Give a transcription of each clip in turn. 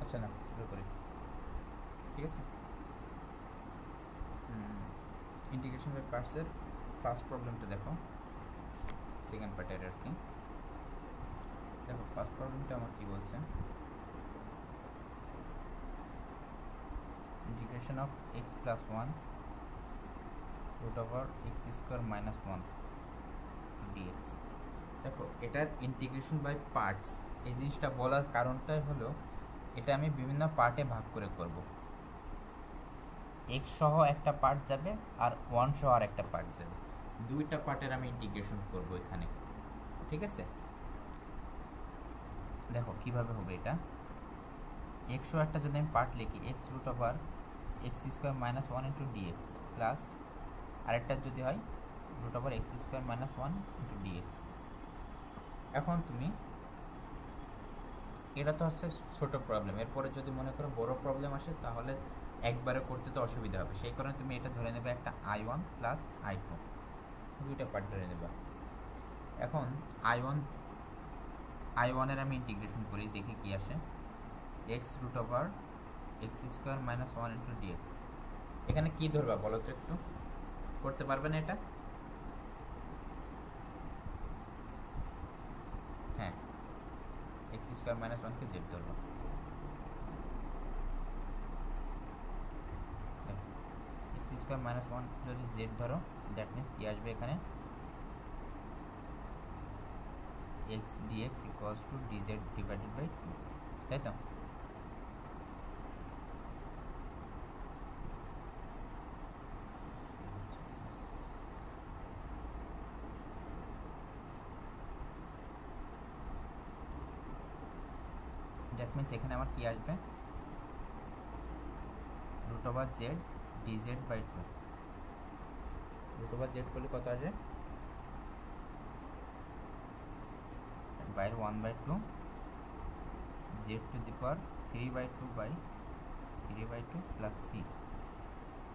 আচ্ছা না, শুরু করি। ঠিক আছে, ইন্টিগ্রেশন বাই পার্টসের ফার্স্ট প্রবলেমটা দেখো, সেকেন্ড পার্টের আর কি। দেখো ফার্স্ট প্রবলেমটা আমার কি বলছে, integration of x plus one root over x square minus one dx. দেখো এটার ইন্টিগ্রেশন বাই পার্টস, এই জিনিসটা বলার কারণটাই হলো এটা আমি বিভিন্ন পার্টে ভাগ করে করব। এক্স সহ একটা পার্ট যাবে আর ওয়ান সহ আর একটা পার্ট যাবে, দুইটা পার্টের আমি ইন্টিগ্রেশন করব এখানে। ঠিক আছে, দেখো কিভাবে হবে এটা। এক্স সহ একটা যদি আমি পার্ট লিখি, x root over x square minus one into dx, plus আরেকটা যদি হয় root over x square minus one into dx. এখন তুমি এটা তো হচ্ছে ছোট প্রবলেম, এরপরে যদি মনে করো বড় প্রবলেম আসে তাহলে একবারে করতে তো অসুবিধা হবে, সেই কারণে তুমি এটা ধরে নেবে একটা I one plus I two, দুইটা পার্ট ধরে নেবা। এখন আই ওয়ানের আমি ইন্টিগ্রেশন করি, দেখি কি আসে। X root over x square minus one into dx. এখানে কী ধরবা বলো তো একটু, করতে পারবে না এটা? হ্যাঁ, এক্স স্কোয়ার মাইনাস ওয়ানকে জেড ধরবো। এক্স স্কোয়ার মাইনাস ওয়ান যদি জেড ধরো, দ্যাট মিনস কী আসবে এখানে, x dx equals to dz divided by two, তাই তো? দ্যাট মিনস এখানে আমার কি আসবে, root over z dz by two. Root over z করলে কত আসবে, বাইরে one by two z to the power three by two plus c.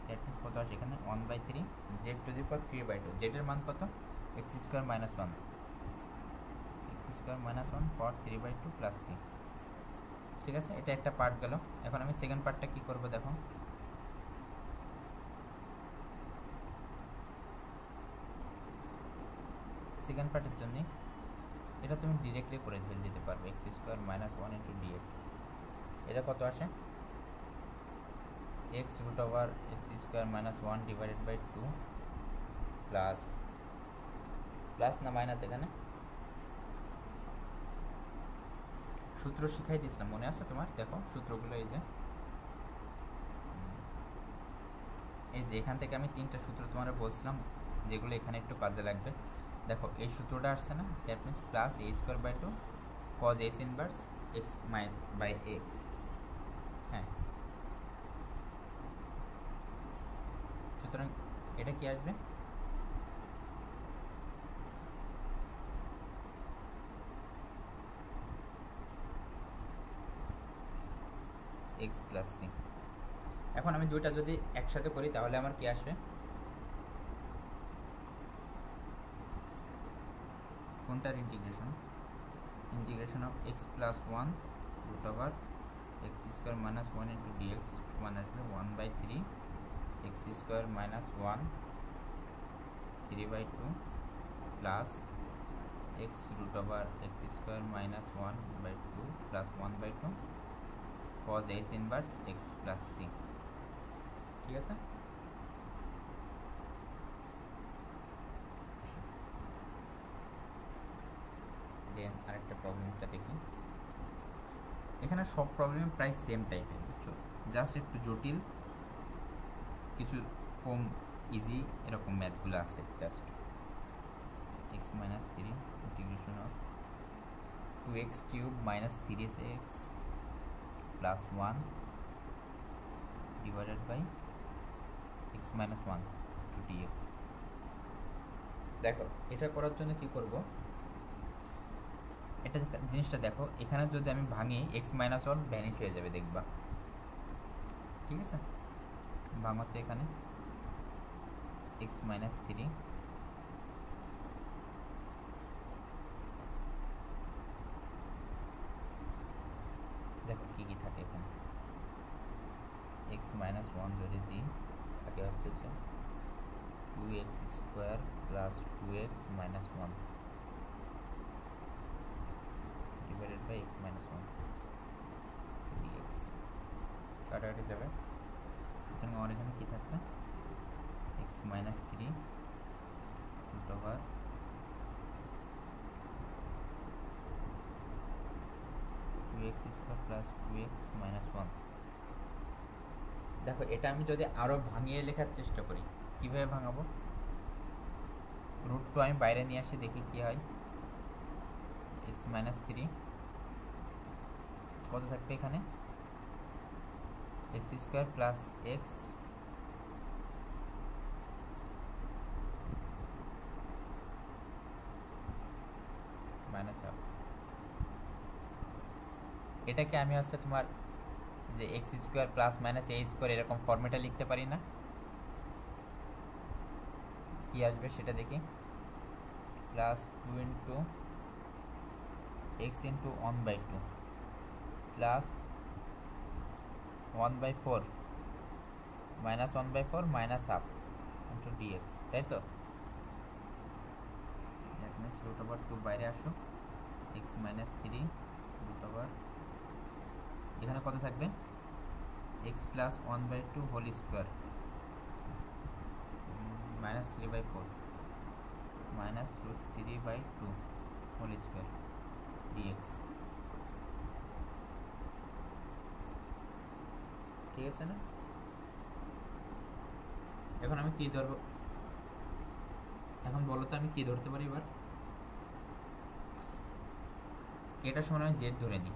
That means কত আসে এখানে, one by three Z to the power three by two. জেডের মান কত, X square minus one, X square minus one power three by two plus C. ঠিক আছে, এটা একটা পার্ট গেল। এখন আমি সেকেন্ড পার্টটা কী করবো দেখো, সেকেন্ড পার্টের জন্য এটা তুমি ডিরেক্টলি করে ফেলে দিতে পারবে, x square minus one into dx. এটা কত আসে, x root over x square minus one divided by two plus, plus না মাইনাস, এখানে সূত্র শিখাই দিয়েছিলাম, মনে আছে তোমার? দেখো সূত্রগুলো এই যে এখান থেকে আমি তিনটা সূত্র তোমার বলছিলাম যেগুলো এখানে একটু কাজে লাগবে। দেখো এই সূত্রটা আসছে না, that means plus A square by two cos H inverse X by A. হ্যাঁ, সুতরাং এটা কি আসবে, এক্স প্লাস সি। এখন আমি দুইটা যদি একসাথে করি তাহলে আমার কি আসবে, কোনটার integration, integration of x plus one root over x square minus one into dx সমান আসবে one by three x square minus one three by two plus x root over x square minus one by two plus one by two cos H inverse x plus C. ঠিক আছে, দেন আরেকটা প্রবলেমটা দেখি। এখানে সব problem প্রায় same টাইপের, বুঝছো, জাস্ট একটু জটিল, কিছু কম ইজি এরকম ম্যাথগুলো আছে। Just x minus three integration of two x cube minus three x plus one divided by x minus one two dx. দেখো এটা করার জন্য কি করব, এটা জিনিসটা দেখো, এখানে যদি আমি ভাঙি এক্স মাইনাস ওয়ান ভ্যানিশ হয়ে যাবে, দেখবা। ঠিক আছে, ভাঙতে এখানে এক্স মাইনাস থ্রি দেখো কী কী থাকে এখানে, এক্স মাইনাস ওয়ান যদি দিই থাকে হচ্ছে যে 2x square plus 2x minus one divided by x minus one dx কাটাকাটি যাবে। সুতরাং আমার এখানে কী থাকবে x minus three root over 2x square plus 2x minus one. দেখো এটা আমি যদি আরও ভাঙিয়ে লেখার চেষ্টা করি, কীভাবে ভাঙাবো? রুট টু আমি বাইরে নিয়ে আসি, দেখি কী হয়। এক্স মাইনাস থ্রি কত থাকবে এখানে x square plus x minus half. এটাকে আমি হচ্ছে তোমার যে x square plus minus a square এরকম ফর্মেটে লিখতে পারি না? কি আসবে সেটা দেখি। Plus 2 into x into 1/2 plus 1/4 minus 1/4 minus half into dx, তাই তো? দ্যাট মিনস রুট ওভার 2 বাইরে আসো, x minus three root over এখানে কত থাকবে x plus 1/2 whole square minus 3/4 minus root 3/2 whole square dx. ঠিক আছে না? এখন আমি কি ধরবো? এখন বলো তো আমি কি ধরতে পারি এবার? এটার সময় আমি জেড ধরে নিই।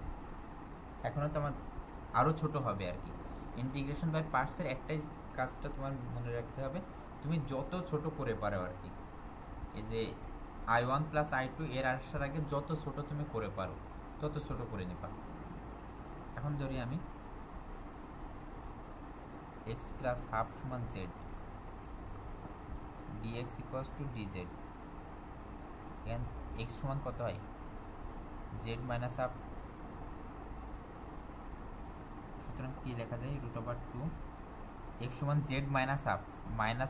এখনও তো আমার আরও ছোট হবে আর কি। ইন্টিগ্রেশন বাই পার্টসের একটাই কাজটা তোমার মনে রাখতে হবে, তুমি যত ছোট করে পারো আর কি, এই যে i1 প্লাস i2 এর আসার আগে যত ছোট তুমি করে পারো তত ছোট করে নেবা। এখন ধরি আমি x প্লাস হাফ সমান Z dx equals to dz। এখানে x সমান কত হয় z মাইনাস হাফ। সুতরাং কি লেখা যায় রুট ওভার 2 x সমান z মাইনাস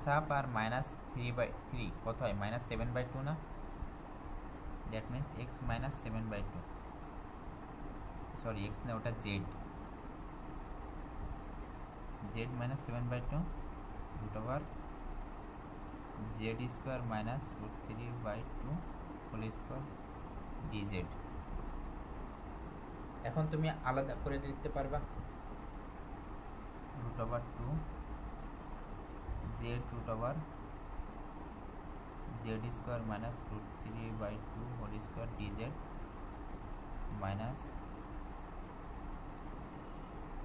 হাফ আর মাইনাস 3/3 কত হয় মাইনাস 7/2 না? That means x minus 7/2, sorry x না ওটা z minus 7/2 root over z square minus root 3/2 whole square dz। এখন তুমি আলাদা করে লিখতে পারবা root over 2 z root over z square minus root 3/2 whole square dz minus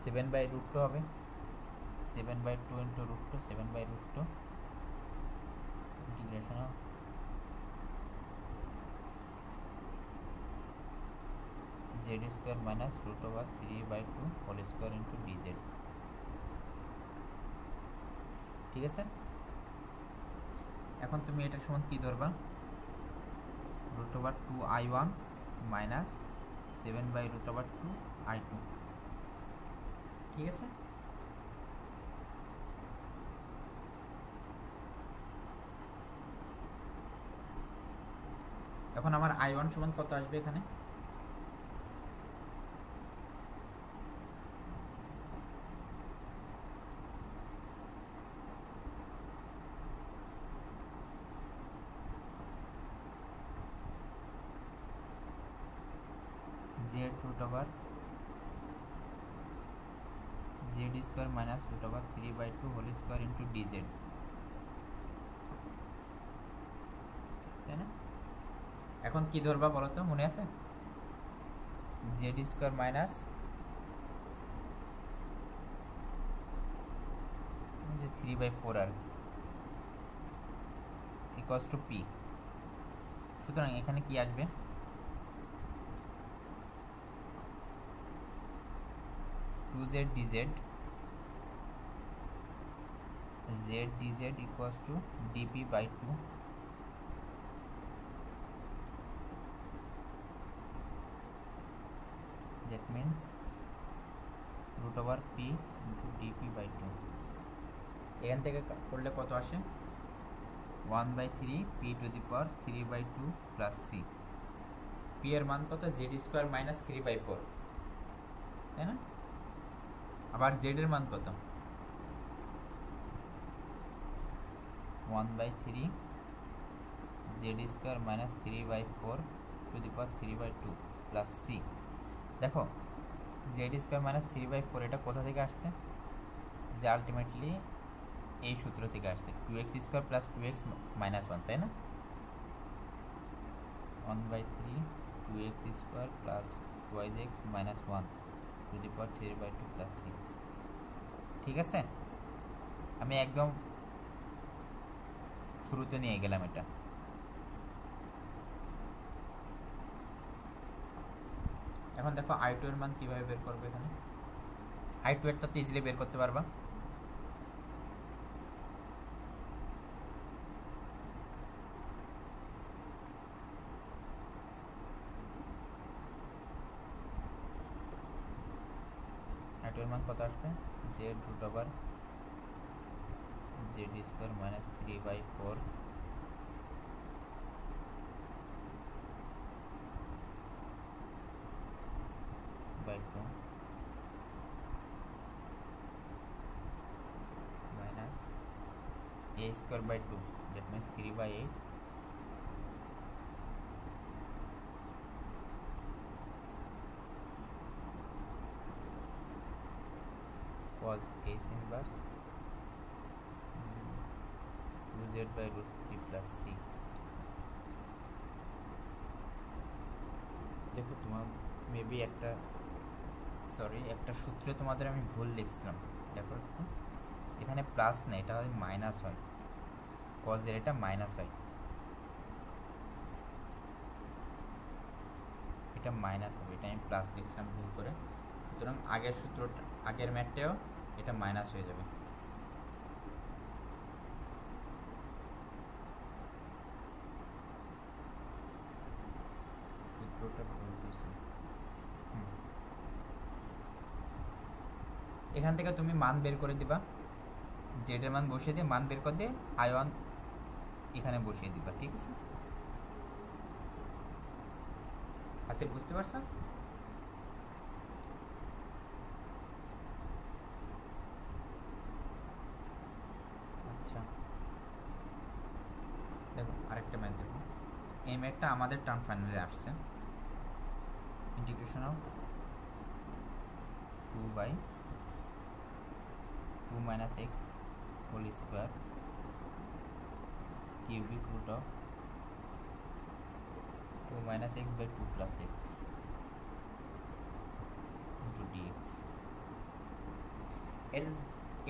7/√2 হবে 7/2 into root 2 7/√2 integration of z square minus root over 3/2 whole square into dz। ঠিক আছে? এখন তুমি এটার সমান কি ধরবা root over 2i1 minus 7/√2 i2। ঠিক আছে? এখন আমার i1 সমান কত আসবে এখানে z root over z square minus root over 3/2 whole square into dz, তাই না? এখন কি ধরবা বলো তো, মনে আছে? z স্কোয়ার মাইনাস যে 3/4 আর ইকুয়ালস টু p। সুতরাং এখানে কি আসবে z dz z dz equals to dp/2 that means root root over p into dp by two. এখান থেকে করলে কত আসে? 1/3 p to the power 3/2 plus c. P এর মান কত? জেড স্কোয়ার মাইনাস 3/4, তাই না? আবার জেড এর মান কত? 1/3 z square minus 3/4 to the power 3/2 plus c. দেখো জেড স্কোয়ার মাইনাস 3/4 এটা কোথা থেকে আসছে? যে আলটিমেটলি এই সূত্র থেকে আসছে, 2x square plus 2x minus 1, তাই না? 1/3 2x square plus 2x minus 1 to the power 3/2 plus C. ঠিক আছে, আমি একদম শুরুতে নিয়ে গেলাম এটা। এখন দেখো i2 এর মান কিভাবে বের করবে? এখানে i2 এরটা তো ইজিলি বের করতে পারবা। i2 এর মান কত আসবে? Z root over z square minus 3/4 by 2 minus a square by 2, that means 3/8 cos s inverse 2z by root 3 plus c। দেখো তোমার মেবি একটা সূত্রে তোমাদের আমি ভুল লিখছিলাম। দেখো এখানে প্লাস না, এটা হয় মাইনাস হয়, কজের এটা মাইনাস হয়, এটা মাইনাস হবে, এটা আমি প্লাস লিখছিলাম ভুল করে। সুতরাং আগের সূত্রটা, আগের ম্যাথটাও এটা মাইনাস হয়ে যাবে। সূত্রটা ভুল দিয়েছি। এখান থেকে তুমি মান বের করে দিবা, জেড এর মান বসিয়ে দিয়ে মান বের করে দিয়ে i1 এখানে বসিয়ে দিবা। ঠিক আছে, আচ্ছা বুঝতে পারছো? আচ্ছা দেখো আরেকটা ম্যাথ দেখো, এই ম্যাথটা আমাদের টার্ম ফাইনালে আসছে। Integration of 2 minus x whole square cubic root of 2 minus x by 2 plus x into dx।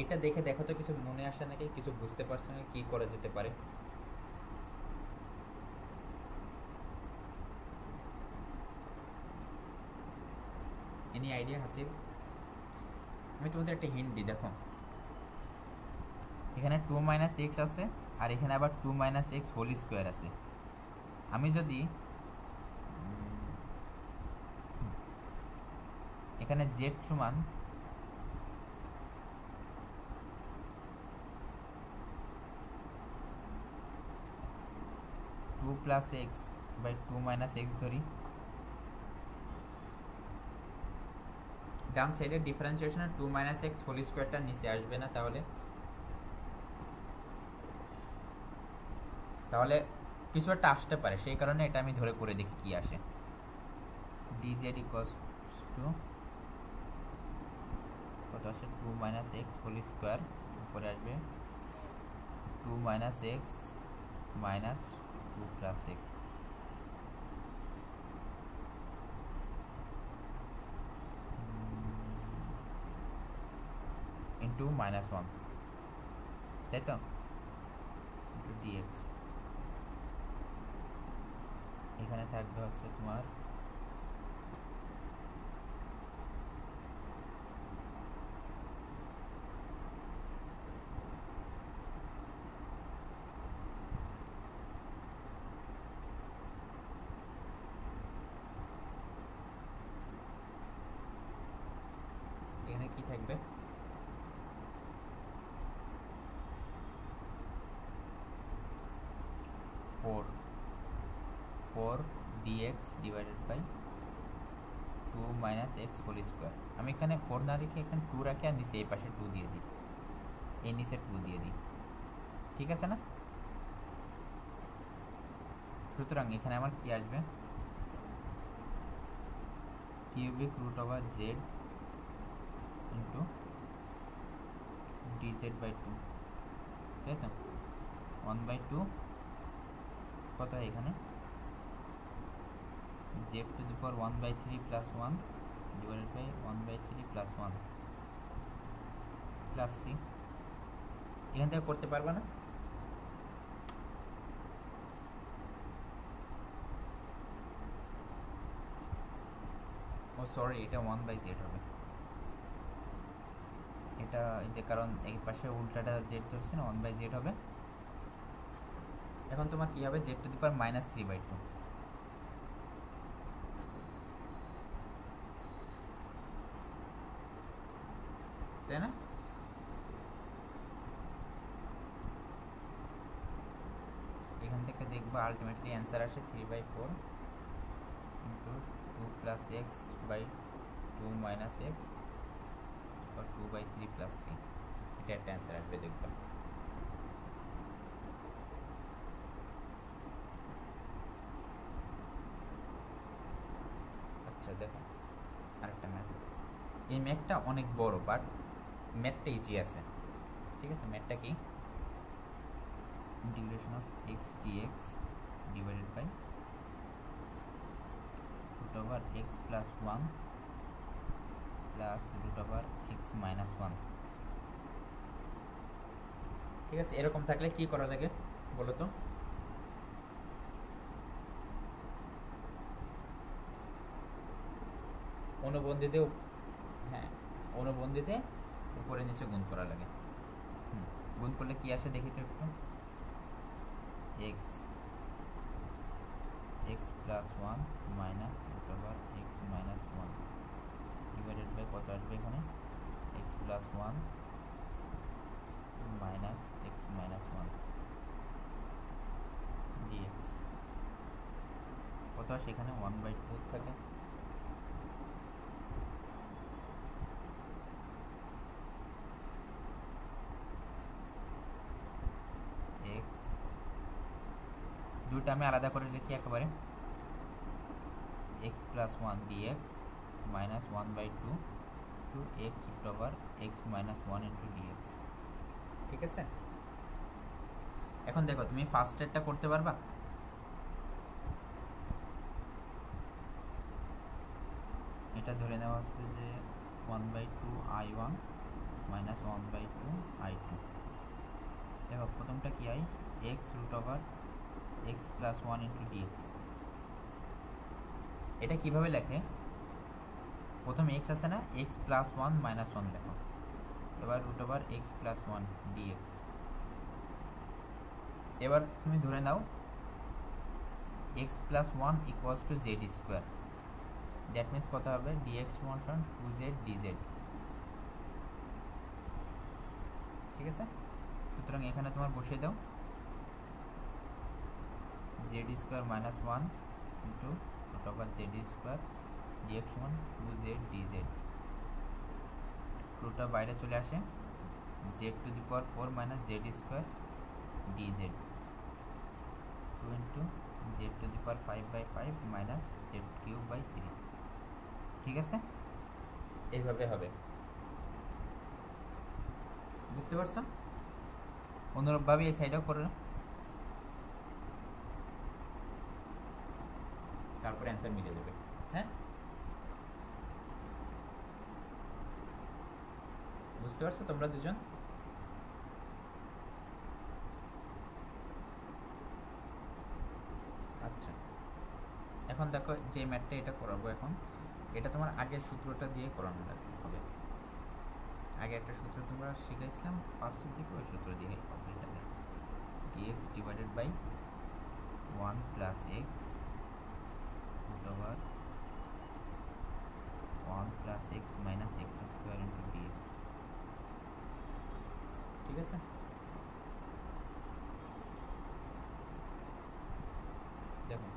এটা দেখে দেখো তো কিছু মনে আসে নাকি? কিছু বুঝতে পারছো না কি করা যেতে পারে? Any idea Hasib? আমি তোমাদের একটা হিন্ট দিই, দেখো এখানে 2 minus x আছে আর এখানে আবার 2 minus x হোল স্কোয়ার আছে। আমি যদি এখানে z সমান 2 plus x by 2 minus x ধরি, ডান সাইডের ডিফারেন্সিয়েশনে 2 minus x হোল স্কোয়ারটা নিচে আসবে না, তাহলে কিছু একটা আসতে পারে, সেই কারণে এটা আমি ধরে করে দেখি কি আসে। dz equals to কত আসে? 2 minus x হোল স্কোয়ার, উপরে আসবে 2 minus x minus 2 plus x into minus 1, তাই তো, into dx। এখানে থাকবে হচ্ছে তোমার এখানে কি থাকবে? থাকবে four dx divided by 2 minus x whole square. আমি এখানে 4 না রেখে এখানে 2 রাখি আর নিচে এই পাশে 2 দিয়ে দিই, এই নিচে 2 দিয়ে দিই, ঠিক আছে না? সুতরাং এখানে আমার কি আসবে, cubic root over z into dz by 2, তাই তো? 1/2 কত হয় এখানে, z to the power 1/3 plus 1 divided by 1/3 plus 1 plus c. এখান থেকে করতে পারবে না? ও সরি, এটা 1/z হবে, এটা এই যে কারণ এই পাশে উল্টাটা জেড ধরছে না, 1/z হবে। এখন তোমার কি হবে, জেড টু দি পাওয়ার -3/2, তাই না? এখান থেকে দেখবো আলটিমেটলি অ্যান্সার আসে 3/4 into 2 plus x by 2 minus x বা 2/3 প্লাস সি, এটা একটা অ্যান্সার আসবে দেখবা। আচ্ছা দেখো আরেকটা ম্যাথ, এই ম্যাথটা অনেক বড় বাট ম্যাথটা ইজি আছে, ঠিক আছে? ম্যাথটা কি, integration of x dx divided by root over x plus 1 plus root over x minus 1, ঠিক আছে? এরকম থাকলে কি করা লাগে বলো তো? অনুবন্ধিতে, হ্যাঁ অনুবন্ধিতে উপরে নিচে গুণ করা লাগে। গুণ করলে কি আসে দেখি তো একটু, x plus 1 minus root over x minus 1 divided by কত আসবে এখানে, x plus 1 minus x minus 1 dx কত আসে এখানে, 1/2 থাকে, x দুটো আমি আলাদা করে লিখি একেবারে, x plus 1 dx minus 1/2 two x root over x minus 1 into dx, ঠিক আছে? এখন দেখো তুমি ফার্স্ট স্টেপটা করতে পারবা? এটা ধরে নেওয়া হচ্ছে যে 1/2 i1 মাইনাস 1/2 i2। দেখো প্রথমটা কি হয়, x root over x plus 1 into dx। এটা কিভাবে লেখে, প্রথম x আছে না, x প্লাস 1 মাইনাস 1 লেখো, এবার root over x plus 1 dx। এবার তুমি ধরে নাও x plus 1 equals to z square, that means কত হবে, dx সমান 2z dz, ঠিক আছে? সুতরাং এখানে তোমার বসিয়ে দাও z square minus 1 into root over z square dx সমান 2z dz, টুটা বাইরে চলে আসে, z to the power 4 minus z square dz 2 into z to the power 5/5 minus z cube by 3, ঠিক আছে? এইভাবে হবে, বুঝতে পারছো? অনুরূপভাবে এই সাইডেও করে, তারপরে অ্যান্সার মিলে যাবে। হ্যাঁ বুঝতে পারছো তোমরা দুজন? আচ্ছা এখন দেখো যে ম্যাথটা এটা করাবো এখন, এটা তোমার আগের সূত্রটা দিয়ে করানো হবে। আগে একটা সূত্র তোমরা শিখেছিলাম ফার্স্টের দিকে, ওই সূত্র দিয়ে হবে। এটা dx divided by 1 plus x root over 1 plus x minus x square into dx। আছে। দেখো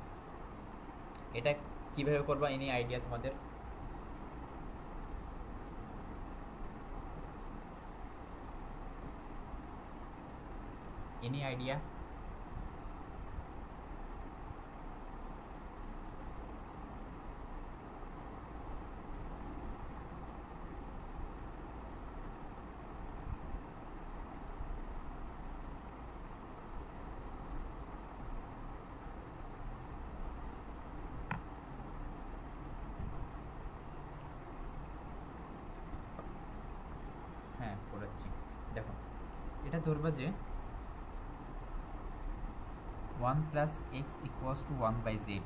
এটা কিভাবে করবা এনি আইডিয়া তোমাদের? Any idea? হ্যাঁ করাচ্ছি। দেখো এটা ধরবা যে 1 plus x equals to 1 by z,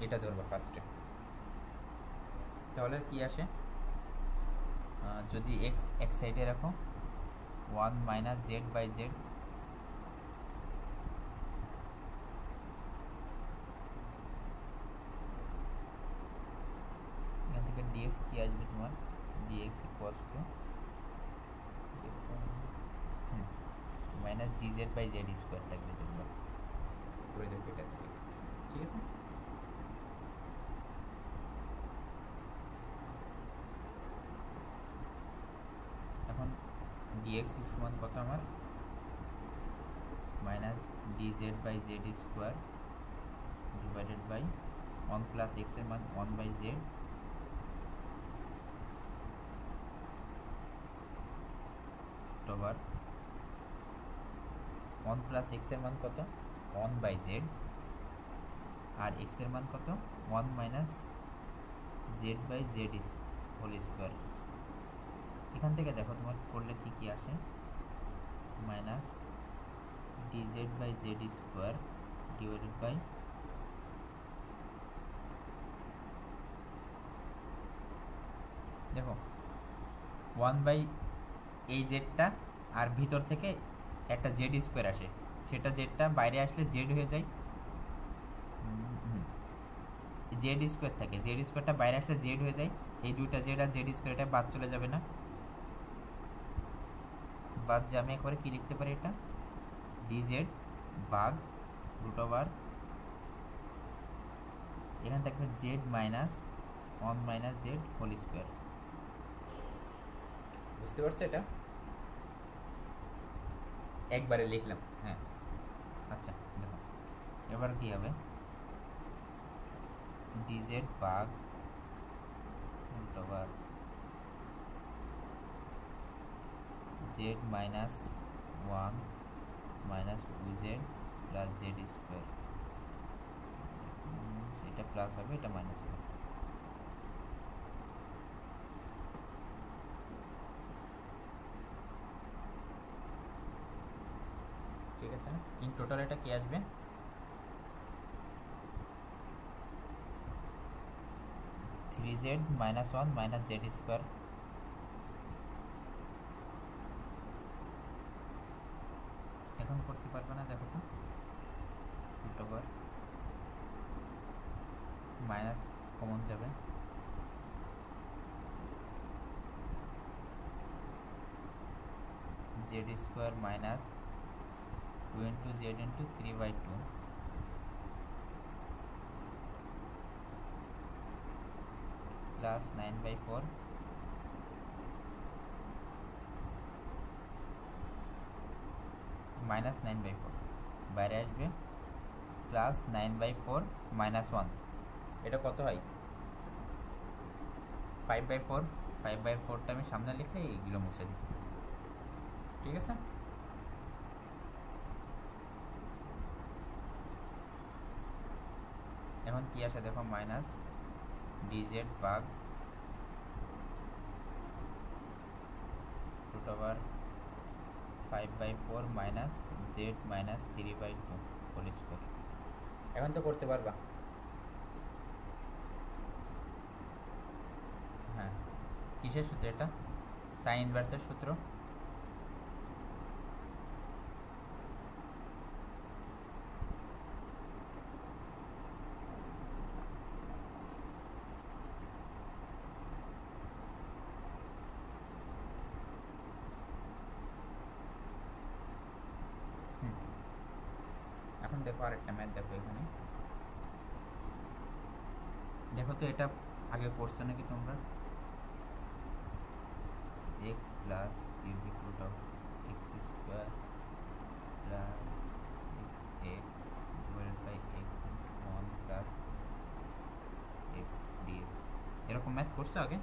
এটা ধরবা ফার্স্টে। তাহলে কি আসে, যদি এক্স এক সাইডে রাখো 1 মাইনাস জেড বাই জেড, এখান থেকে ডিএক্স কি আসবে তোমার, dx equals to minus dz by z square থাকবে, দেখবা করে দেখো এটা থেকে, ঠিক আছে। এখন ডিএক্স সমান কত আমার, minus dz by z square divided by 1 plus এক্সের মান 1 বাই জেড ওভার 1 প্লাস এক্সের মান কত 1 বাই জেড, আর এক্সের মান কত 1 minus z by z whole square. এখান থেকে দেখো তোমার করলে কি কি আসে, minus dz by z square divided by দেখো 1 বাই এই জেডটা, আর ভিতর থেকে একটা জেড স্কোয়ার আসে, সেটা জেডটা বাইরে আসলে জেড হয়ে যায়, জেড স্কোয়ার থাকে, জেড স্কোয়ারটা বাইরে আসলে জেড হয়ে যায়, এই দুইটা জেড আর জেড স্কোয়ার এটা বাদ চলে যাবে না, বাদ যে আমি একবারে কি লিখতে পারি, এটা ডিজেড ভাগ রুট ওভার এখানে থাকবে z minus 1 minus z whole square. বুঝতে পারছো এটা? একবারে লিখলাম, হ্যাঁ। আচ্ছা দেখো এবার কি হবে, ডিজেড ভাগ root over z minus 1 minus 2z plus z square, এটা প্লাস হবে এটা মাইনাস হবে। ঠিক আছে, ইন টোটাল এটা কি আসবে, three Z minus 1 minus z square. এখন করতে পারবে না, দেখো তো রুট ওভার মাইনাস কমন যাবে, Z square minus 2 into Z into 3/2 plus 9/4 minus 9/4 বাইরে আসবে, প্লাস 9/4 মাইনাস 1, এটা কত হয় 5/4, 5/4টা আমি সামনে লিখে এইগুলো মুছে দিই, ঠিক আছে। এখন কি আসে দেখো, মাইনাস ডিজেড ভাগ root over 5/4 minus z minus 3/2 whole square. এখন তো করতে পারবা, হ্যাঁ। কিসের সূত্র এটা, সাইন ইনভার্সের সূত্র। দেখো আরেকটা ম্যাথ দেখো এখানে, দেখো তো এটা আগে করছো নাকি তোমরা? X plus cubic root of x square plus x divided by x one plus x dx, এরকম ম্যাথ করছো আগে?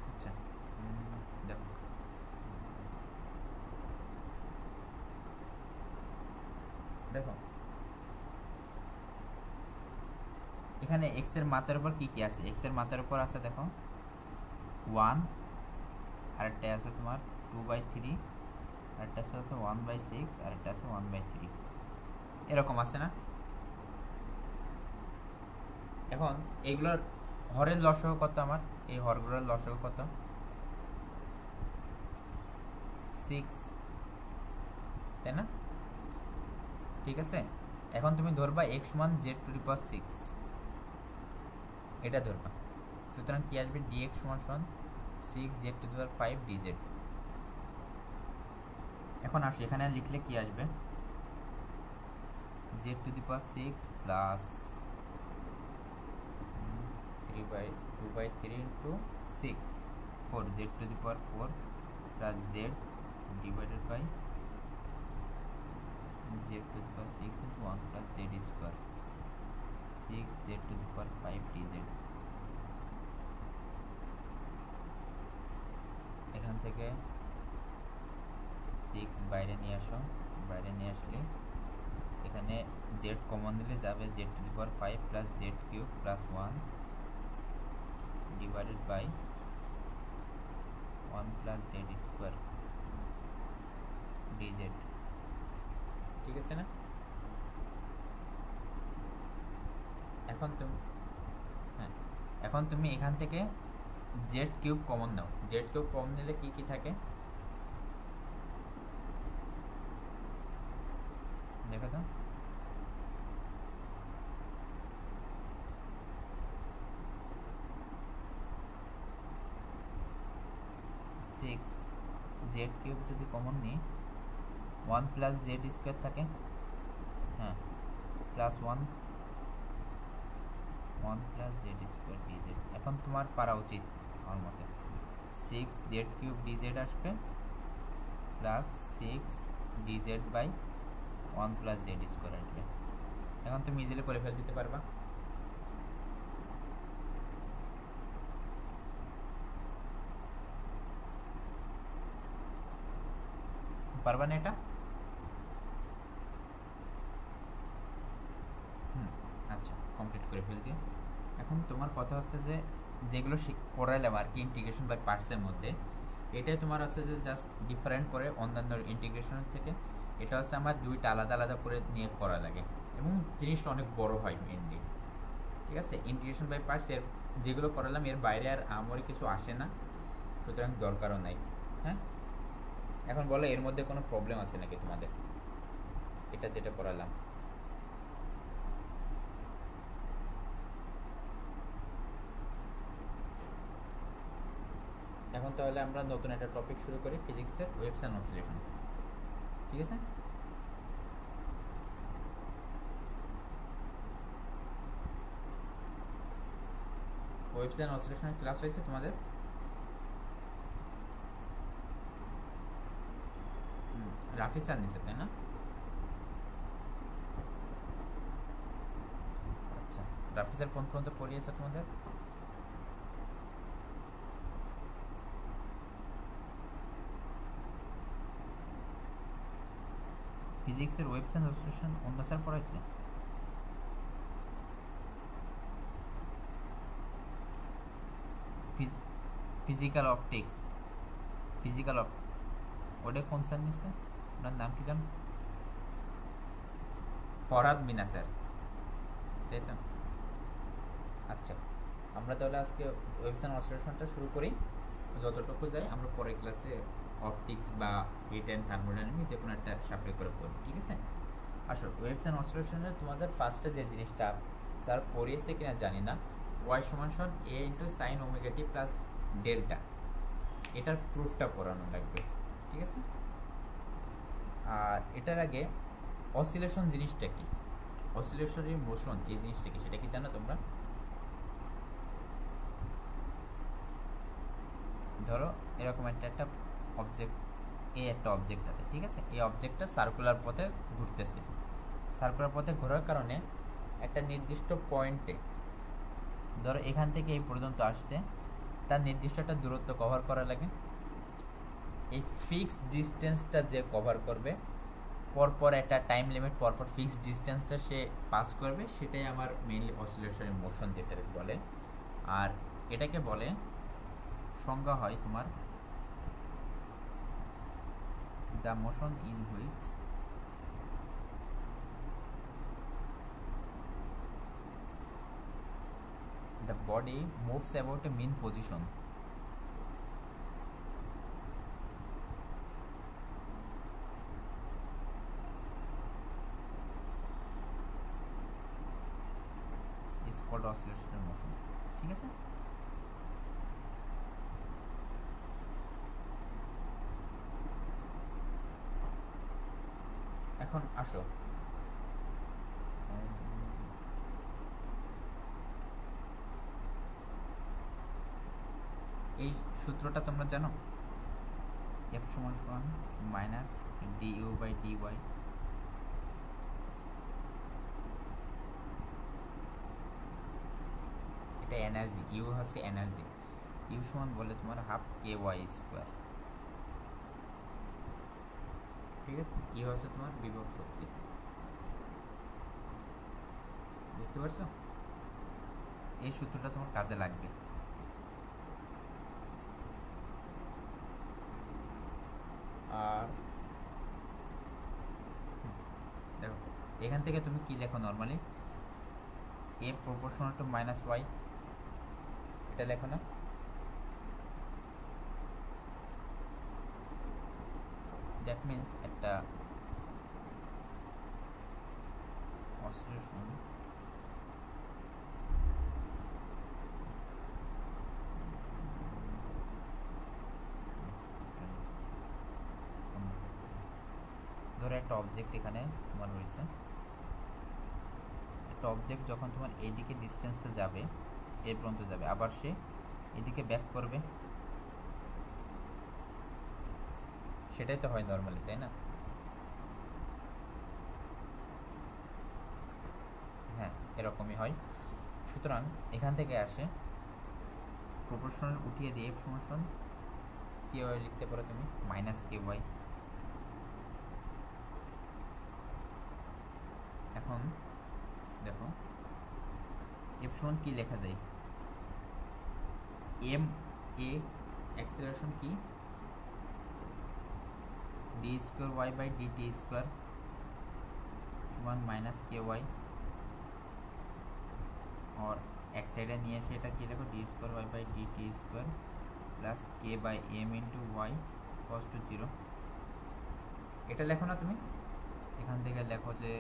আচ্ছা দেখো দেখো এখানে এক্স এর মাথার উপর কি কি আছে? এক্স এর মাথার উপর আছে দেখো 1, আরেকটা আছে তোমার 2/3, আরেকটা আছে 1/6, আরেকটা আছে 1/3, এরকম আছে না? এখন এগুলোর হরের লসাগু কত? আমার এই হরগুলোর লসাগু কত? 6, তাই না? ঠিক আছে, এখন তুমি ধরবা x সমান z⁶, এটা ধরবা। সুতরাং কি আসবে? dx সমান 6z⁵ dz। এখন আসো এখানে লিখলে কি আসবে? z⁶ plus 2/3 into 6 4 z⁴ plus z divided by z⁶ into 1 plus z square 6z⁵ dz। এখান থেকে 6 বাইরে নিয়ে আসো, বাইরে নিয়ে আসলে এখানে z কমন দিলে যাবে z⁵ plus z³ plus 1 divided by 1 plus z square dz। ঠিক আছে না? এখন তুমি এখান থেকে z³ কমন নাও, z³ কমন নিলে কি কি থাকে দেখো তো। 6 z³ যদি কমন নিই 1 প্লাস z স্কোয়ার থাকে, হ্যাঁ, plus 1 plus z square dz। এখন তোমার পারা উচিত আমার মতে 6z³ dz আসবে plus 6 dz by 1 plus z square আসবে। এখন তুমি ইজিলি করে ফেল দিতে পারবা। পারবা না এটা? আচ্ছা, কমপ্লিট করে ফেল দিও। এখন তোমার কথা হচ্ছে যে যেগুলো করাইলাম আর কি ইন্টিগ্রেশন বাই পার্টসের মধ্যে, এটাই তোমার হচ্ছে যে জাস্ট ডিফারেন্ট করে অন্যান্য ইন্টিগ্রেশনের থেকে। এটা হচ্ছে আমার দুইটা আলাদা আলাদা করে নিয়ে করা লাগে এবং জিনিসটা অনেক বড় হয় মেনলি। ঠিক আছে, ইন্টিগ্রেশন বাই পার্টস এর যেগুলো করালাম এর বাইরে আর আমারই কিছু আসে না, সুতরাং দরকারও নাই। হ্যাঁ, এখন বলো এর মধ্যে কোনো প্রবলেম আছে নাকি তোমাদের? এটা যেটা করালাম এখন, তাহলে আমরা নতুন একটা টপিক শুরু করি, ফিজিক্সের ওয়েভস অ্যান্ড অসিলেশন। ঠিক আছে, ওয়েভস অ্যান্ড অসিলেশনের ক্লাস হয়েছে তোমাদের? রাফি স্যার নিছে তাই না? আচ্ছা, রাফি স্যার কোন পর্যন্ত পড়িয়েছে তোমাদের? ফিজিক্সের ওয়েভস অ্যান্ড অসিলেশন অন্য স্যার পড়াইছে? ফিজিক্যাল অপটিক্স, ওটা কোন স্যার নিছে? ওনার নাম কি জানো? ফরহাদ মিনা স্যার, তাই তো? আচ্ছা, আমরা তাহলে আজকে ওয়েভস অ্যান্ড অসিলেশনটা শুরু করি। যতটুকু যাই আমরা পরের ক্লাসে অপটিক্স বা হিট অ্যান্ড থার্মোডাইনামিক্স যে কোনো একটা সাপ্লাই করে পড়ব। ঠিক আছে, আসো ওয়েভস অ্যান্ড অসিলেশনে তোমাদের ফার্স্টে যে জিনিসটা স্যার পড়িয়েছে কিনা জানি না, ওয়াই সমান সমান এ into sine omega T plus delta, এটার প্রুফটা পড়ানো লাগবে, ঠিক আছে। আর এটার আগে অসিলেশন জিনিসটা কি, অসিলেশনের মোশন এই জিনিসটা কি সেটা কি জানো তোমরা? ধরো এরকম একটা অবজেক্ট, এই একটা অবজেক্ট আছে, ঠিক আছে। এই অবজেক্টটা সার্কুলার পথে ঘুরতেছে, সার্কুলার পথে ঘোরার কারণে একটা নির্দিষ্ট পয়েন্টে, ধরো এখান থেকে এই পর্যন্ত আসতে তার নির্দিষ্ট একটা দূরত্ব কভার করা লাগে। এই ফিক্সড ডিস্টেন্সটা যে কভার করবে, পরপর একটা টাইম লিমিট পরপর ফিক্সড ডিস্টেন্সটা সে পাস করবে, সেটাই আমার মেইনলি অসিলেশনের মোশন যেটাকে বলে। আর এটাকে বলে, সংজ্ঞা হয় তোমার the motion in which the body moves about a mean position is called oscillational motion, ঠিক আছে। এখন আসো এই সূত্রটা তোমরা জানো, এফ সমান সমান minus d u by d y, এটা এনার্জি, ইউ হচ্ছে এনার্জি, ইউ সমান বলে তোমার হাফ কে ওয়াই স্কোয়ার, ঠিক আছে। ইউ হচ্ছে তোমার বিভব শক্তি, বুঝতে পারছো? এই সূত্রটা তোমার কাজে লাগবে। আর দেখো এখান থেকে তুমি কি লেখো normally, a proportional to minus y, এটা লেখো না? দ্যাট মিনস একটা অসিলেশন ধরো একটা অবজেক্ট এখানে তোমার রয়েছে, একটা অবজেক্ট যখন তোমার এইদিকে ডিস্টেন্সটা যাবে, এই পর্যন্ত যাবে, আবার সে এদিকে ব্যাক করবে, সেটাই তো হয় নর্মালি, তাই না? হ্যাঁ, এরকমই হয়। সুতরাং এখান থেকে আসে প্রপোর্শনাল উঠিয়ে দিয়ে এফ সমান কে ওয়াই লিখতে পারো তুমি, মাইনাস কে ওয়াই। এখন দেখো এফ সমান কি লেখা যায়, এম এ অ্যাক্সেলারেশন কি, d square y by d t square সমান মাইনাস কে ওয়াই, और এক সাইডে নিয়ে এসে এটা কি লেখো, d square y by d t square plus k by m into y equals to zero, এটা লেখো না তুমি? এখান থেকে লেখো যে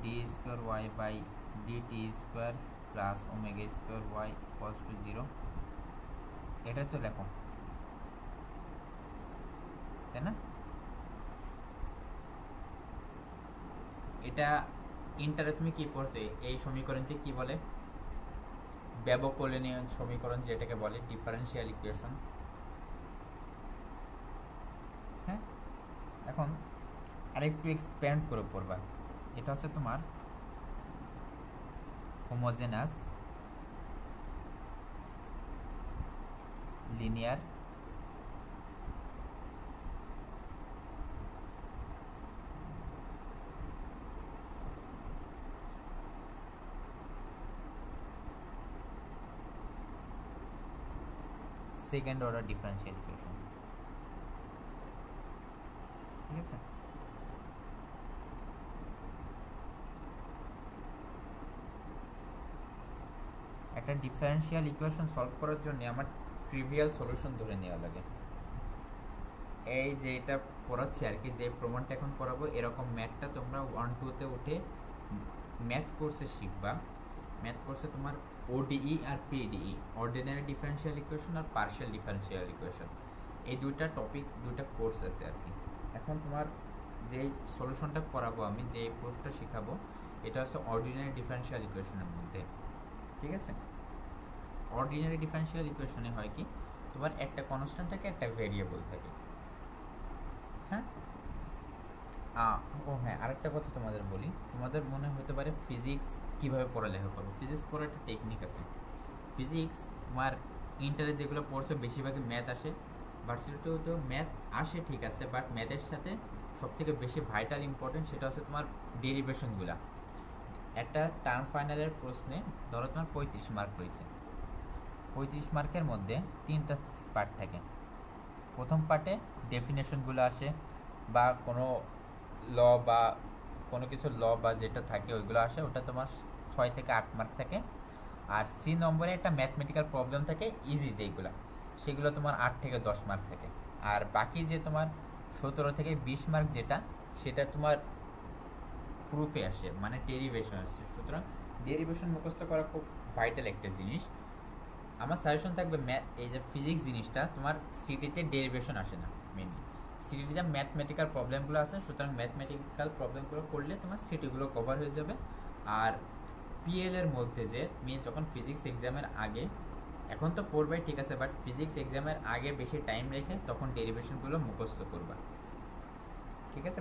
d square y by d t square plus omega square y equals to zero, এটা তো লেখো, তাই না? এটা ইন্টারে তুমি কি পড়ছে, এই সমীকরণটি কি বলে, ব্যবকলনীয় সমীকরণ যেটাকে বলে ডিফারেনশিয়াল ইকুয়েশন। হ্যাঁ, এখন আরেকটু এক্সপ্যান্ড করে পড়বা, এটা হচ্ছে তোমার homogeneous linear second order differential equation, ঠিক আছে। একটা ডিফারেনশিয়াল ইকুয়েশন সলভ করার জন্য আমার ট্রিভিয়াল সলিউশন ধরে নেওয়া লাগে। এই যে এটা পড়াচ্ছি আর কি, যে প্রমাণটা এখন পড়াবো, এরকম ম্যাথটা তোমরা 1-2-তে উঠে ম্যাথ কোর্সে শিখবা। ম্যাথ কোর্সে তোমার ওডিই আর পিডিই, অর্ডিনারি ডিফারেনশিয়াল ইকুয়েশন আর পার্শিয়াল ডিফারেনশিয়াল ইকুয়েশন, এই দুইটা টপিক, দুইটা কোর্স আছে আর কি। এখন তোমার যে সলিউশনটা করাবো আমি, যে প্রুফটা শেখাবো, এটা হচ্ছে অর্ডিনারি ডিফারেনশিয়াল ইকুয়েশনের মধ্যে, ঠিক আছে। অর্ডিনারি ডিফারেনশিয়াল ইকুয়েশনে হয় কি, তোমার একটা কনস্ট্যান্ট থাকে, একটা ভেরিয়েবল থাকে, হ্যাঁ। ও হ্যাঁ, আরেকটা কথা তোমাদের বলি, তোমাদের মনে হতে পারে ফিজিক্স কীভাবে পড়ালেখা করবো। ফিজিক্স পড়ার একটা টেকনিক আছে। ফিজিক্স তোমার ইন্টারে যেগুলো পড়ছো বেশিরভাগই ম্যাথ আসে, ভার্সিটিতেও তো ম্যাথ আসে, ঠিক আছে, বাট ম্যাথের সাথে সবথেকে বেশি ভাইটাল ইম্পর্টেন্ট সেটা হচ্ছে তোমার ডেরিভেশনগুলা। একটা টার্ম ফাইনালের প্রশ্নে ধরো তোমার 35 মার্ক রয়েছে, 35 মার্কের মধ্যে 3টা পার্ট থাকে। প্রথম পার্টে ডেফিনেশনগুলো আসে, বা কোনো ল বা কোনো কিছু ল বা যেটা থাকে ওইগুলো আসে, ওটা তোমার 6 থেকে 8 মার্ক থাকে। আর সি নম্বরে একটা ম্যাথমেটিক্যাল প্রবলেম থাকে ইজি যেগুলো, সেগুলো তোমার 8 থেকে 10 মার্ক থাকে। আর বাকি যে তোমার 17 থেকে 20 মার্ক যেটা, সেটা তোমার প্রুফে আসে, মানে ডেরিভেশন আসে। সুতরাং ডেরিভেশন মুখস্থ করা খুব ভাইটাল একটা জিনিস। আমার সাজেশন থাকবে এই যে ফিজিক্স জিনিসটা তোমার সিটিতে ডেরিভেশন আসে না মেনলি, সিটিতে ম্যাথমেটিক্যাল প্রবলেমগুলো আছে। সুতরাং ম্যাথমেটিক্যাল প্রবলেমগুলো করলে তোমার সিটিগুলো কভার হয়ে যাবে। আর পিএল এর মধ্যে যে তুমি যখন ফিজিক্স এক্সামের আগে, এখন তো পড়বাই ঠিক আছে, বাট ফিজিক্স এক্সামের আগে বেশি টাইম রেখে তখন ডেরিভেশনগুলো মুখস্থ করবা, ঠিক আছে।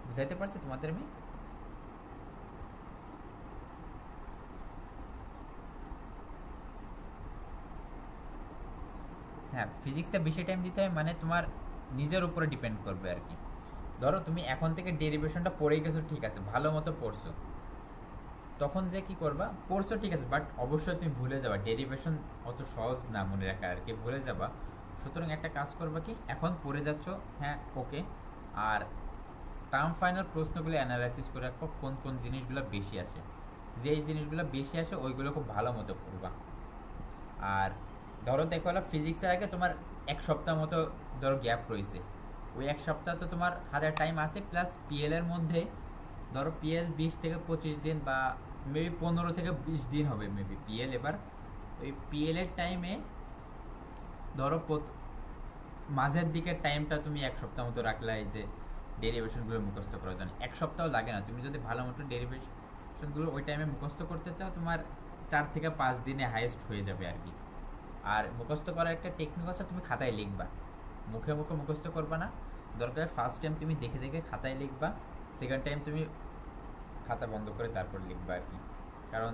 বুঝাইতে পারছি তোমাদের আমি? হ্যাঁ, ফিজিক্সে বেশি টাইম দিতে হয়, মানে তোমার নিজের উপরে ডিপেন্ড করবে আর কি। ধরো তুমি এখন থেকে ডেরিভেশনটা পড়ে গেছো, ঠিক আছে, ভালো মতো পড়ছো, তখন যে কি করবা, পড়ছো ঠিক আছে, বাট অবশ্যই তুমি ভুলে যাবা। ডেরিভেশন অত সহজ না মনে রাখা আর কি, ভুলে যাবা। সুতরাং একটা কাজ করবা কি, এখন পড়ে যাচ্ছ, হ্যাঁ ওকে, আর টার্ম ফাইনাল প্রশ্নগুলো অ্যানালাইসিস করে রাখবো, কোন কোন জিনিসগুলো বেশি আসে, যেই জিনিসগুলো বেশি আসে ওইগুলো খুব ভালো মতো করবা। আর ধরো দেখো হলো ফিজিক্সের আগে তোমার 1 সপ্তাহ মতো ধরো গ্যাপ রয়েছে, ওই 1 সপ্তাহ তো তোমার হাতে টাইম আছে, প্লাস পিএল এর মধ্যে ধরো পিএল 20 থেকে 25 দিন, বা মেবি 15 থেকে 20 দিন হবে মেবি পিএল। এবার ওই পিএল এর টাইমে ধরো মাঝের দিকের টাইমটা তুমি 1 সপ্তাহ মতো রাখলা এই যে ডেরিভেশনগুলো মুখস্থ করার জন্য। 1 সপ্তাহ লাগে না, তুমি যদি ভালো মতো ডেরিভেশনগুলো ওই টাইমে মুখস্থ করতে চাও, তোমার 4 থেকে 5 দিনে হাইয়েস্ট হয়ে যাবে আর কি। আর মুখস্থ করার একটা টেকনিক আছে, তুমি খাতায় লিখবা, মুখে মুখে মুখস্থ করবা না। দরকার ফার্স্ট টাইম তুমি দেখে দেখে খাতায় লিখবা, সেকেন্ড টাইম তুমি খাতা বন্ধ করে তারপর লিখবা আর কি। কারণ